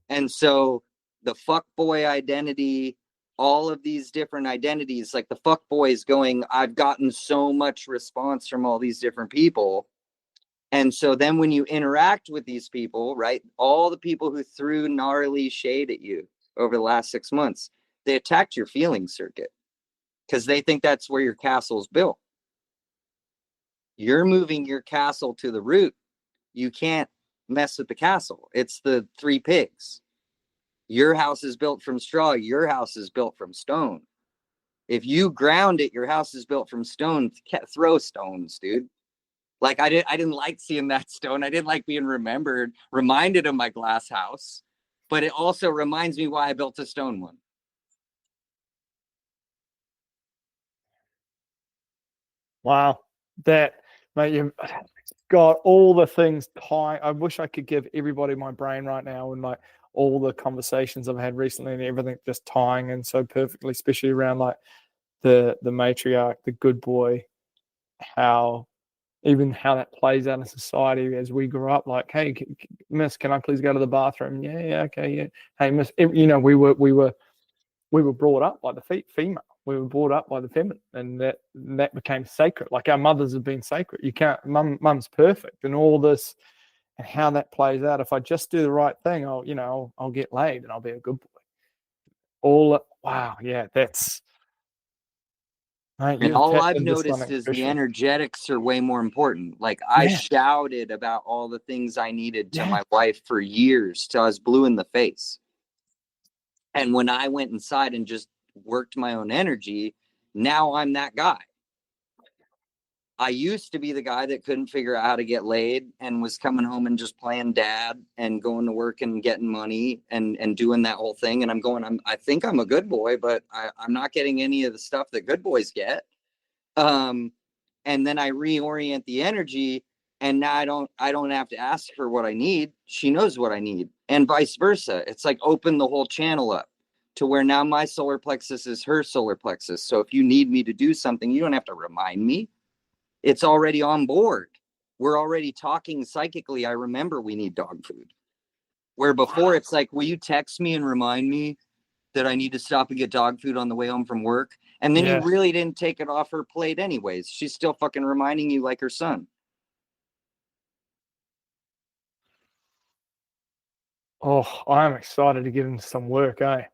And so the fuck boy identity, all of these different identities, like the fuck boy is going, I've gotten so much response from all these different people. And so then when you interact with these people, right, all the people who threw gnarly shade at you over the last 6 months, they attacked your feeling circuit because they think that's where your castle's built. You're moving your castle to the root. You can't mess with the castle. It's the 3 pigs. Your house is built from straw. Your house is built from stone. If you ground it, your house is built from stone. Throw stones, dude. Like I didn't like seeing that stone. I didn't like being reminded of my glass house, but it also reminds me why I built a stone one. Wow. That, mate, you've got all the things tying. I wish I could give everybody my brain right now and like all the conversations I've had recently and everything just tying in so perfectly, especially around like the matriarch, the good boy, how that plays out in society as we grow up. Like, hey, miss, can I please go to the bathroom? Yeah, okay, yeah. Hey, miss, we were brought up by the female. We were brought up by the feminine, and that became sacred. Like our mothers have been sacred. You can't, mum's perfect, and all this. and how that plays out. If I just do the right thing, I'll get laid and I'll be a good boy. Wow, yeah, that's, mate, And you've all tapped I've into noticed something is the special. energetics are way more important. Like I Yeah, shouted about all the things I needed to yeah. my wife for years till I was blue in the face. And when I went inside and just worked my own energy, now I'm that guy. I used to be the guy that couldn't figure out how to get laid and was coming home and just playing dad and going to work and getting money and doing that whole thing. And I think I'm a good boy, but I'm not getting any of the stuff that good boys get. And then I reorient the energy, and now I don't have to ask for what I need. She knows what I need, and vice versa. It's like open the whole channel up to where now my solar plexus is her solar plexus. So if you need me to do something, you don't have to remind me. It's already on board. We're already talking psychically. I remember we need dog food. Where before it's like, will you text me and remind me that I need to stop and get dog food on the way home from work? And then you Yeah. really didn't take it off her plate anyways. She's still fucking reminding you like her son. Oh, I'm excited to get into some work, eh?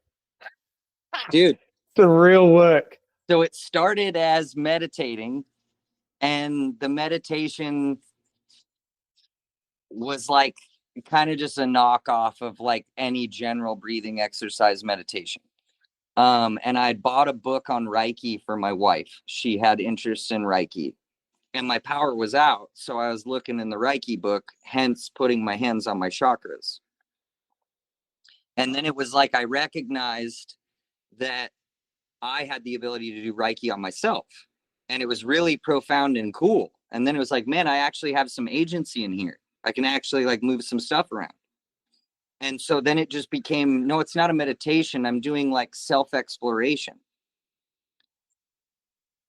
Dude, The real work. so it started as meditating, and the meditation was like kind of just a knockoff of like any general breathing exercise meditation. And I bought a book on Reiki for my wife. She had interest in Reiki, and my power was out. So I was looking in the Reiki book, hence putting my hands on my chakras. And then it was like I recognized that I had the ability to do Reiki on myself. And it was really profound and cool. And then it was like, man, I actually have some agency in here. I can actually like move some stuff around. And so then it just became, no, it's not a meditation. I'm doing like self-exploration.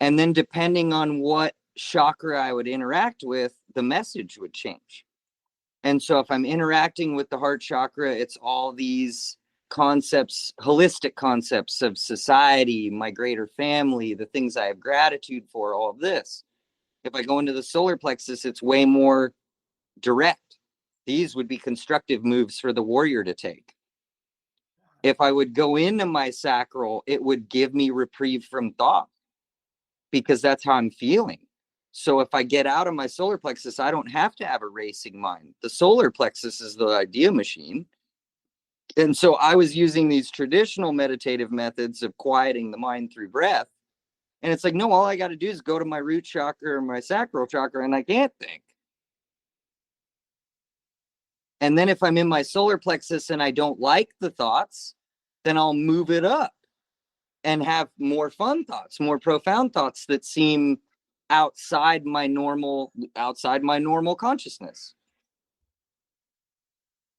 And then depending on what chakra I would interact with, the message would change. And so if I'm interacting with the heart chakra, it's all these concepts, holistic concepts of society, my greater family, the things I have gratitude for, all of this. If I go into the solar plexus, it's way more direct. These would be constructive moves for the warrior to take. If I would go into my sacral, it would give me reprieve from thought because that's how I'm feeling. So if I get out of my solar plexus, I don't have to have a racing mind. The solar plexus is the idea machine. And so I was using these traditional meditative methods of quieting the mind through breath. And it's like, no, all I got to do is go to my root chakra or my sacral chakra, and I can't think. And then if I'm in my solar plexus and I don't like the thoughts, then I'll move it up and have more fun thoughts, more profound thoughts that seem outside my normal consciousness.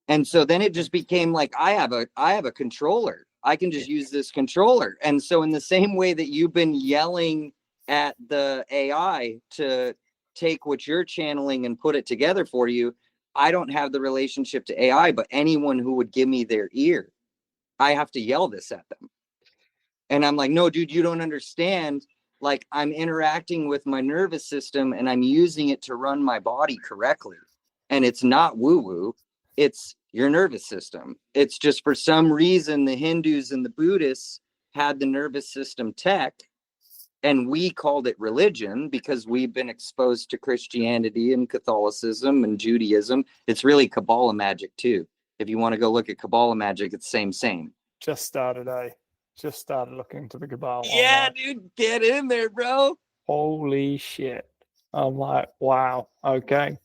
And so then it just became like I have a controller. I can just use this controller. And so in the same way that you've been yelling at the AI to take what you're channeling and put it together for you, I don't have the relationship to AI, but anyone who would give me their ear, I have to yell this at them. And I'm like, no, dude, you don't understand. Like I'm interacting with my nervous system and I'm using it to run my body correctly. And it's not woo-woo. It's your nervous system. It's just for some reason, the Hindus and the Buddhists had the nervous system tech, and we called it religion because we've been exposed to Christianity and Catholicism and Judaism. It's really Kabbalah magic too. If you want to go look at Kabbalah magic, it's same. Just started looking into the Kabbalah Yeah, online. dude, get in there, bro. Holy shit. I'm like, wow. Okay.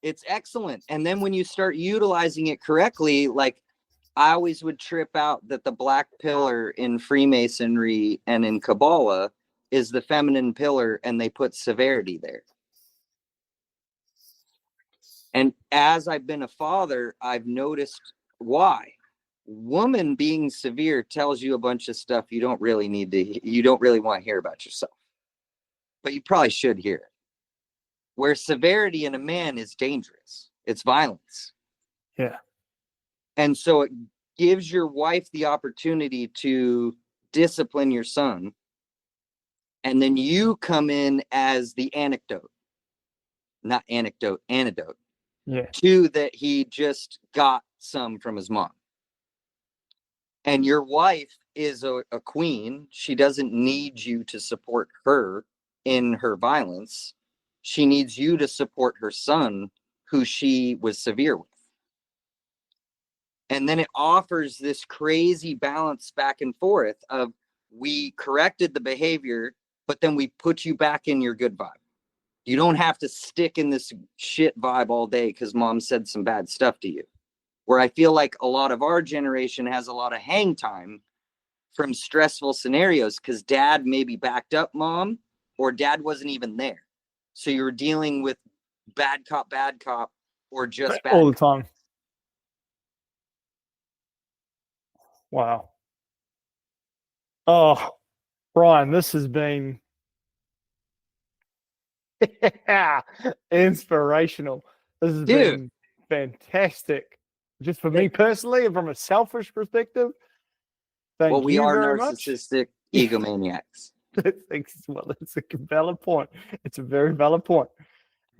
It's excellent. And then when you start utilizing it correctly, like I always would trip out that the black pillar in Freemasonry and in Kabbalah is the feminine pillar, and they put severity there. And as I've been a father, I've noticed why. Woman being severe tells you a bunch of stuff you don't really want to hear about yourself, but you probably should hear it. Where severity in a man is dangerous, it's violence. Yeah. And so it gives your wife the opportunity to discipline your son. And then you come in as the antidote. Yeah. 2, that he just got some from his mom. And your wife is a queen. She doesn't need you to support her in her violence. She needs you to support her son, who she was severe with. And then it offers this crazy balance back and forth of, we corrected the behavior, but then we put you back in your good vibe. You don't have to stick in this shit vibe all day because mom said some bad stuff to you. Where I feel like a lot of our generation has a lot of hang time from stressful scenarios because dad maybe backed up mom, or dad wasn't even there. So you're dealing with bad cop, or just bad All the cop. time. Wow. Oh, Bryan, this has been inspirational. This has Dude, been fantastic. Just for me personally, and from a selfish perspective, well, thank we you are very much. narcissistic egomaniacs. Well, it's a valid point. It's a very valid point.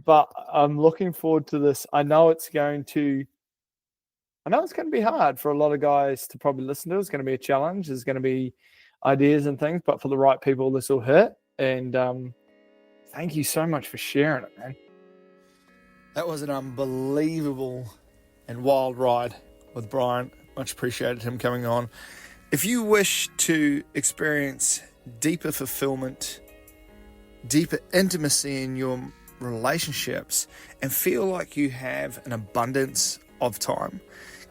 But I'm looking forward to this. I know it's going to be hard for a lot of guys to probably listen to. It's going to be a challenge. There's going to be ideas and things, but for the right people, this will hit. And thank you so much for sharing it, man. That was an unbelievable and wild ride with Bryan. Much appreciated him coming on. If you wish to experience deeper fulfillment, deeper intimacy in your relationships, and feel like you have an abundance of time,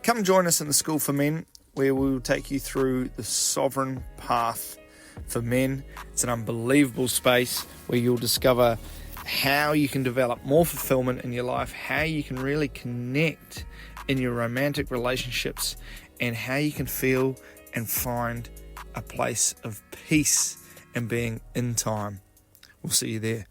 come join us in the School for Men, where we will take you through the sovereign path for men. It's an unbelievable space where you'll discover how you can develop more fulfillment in your life, how you can really connect in your romantic relationships, and how you can feel and find a place of peace and being in time. We'll see you there.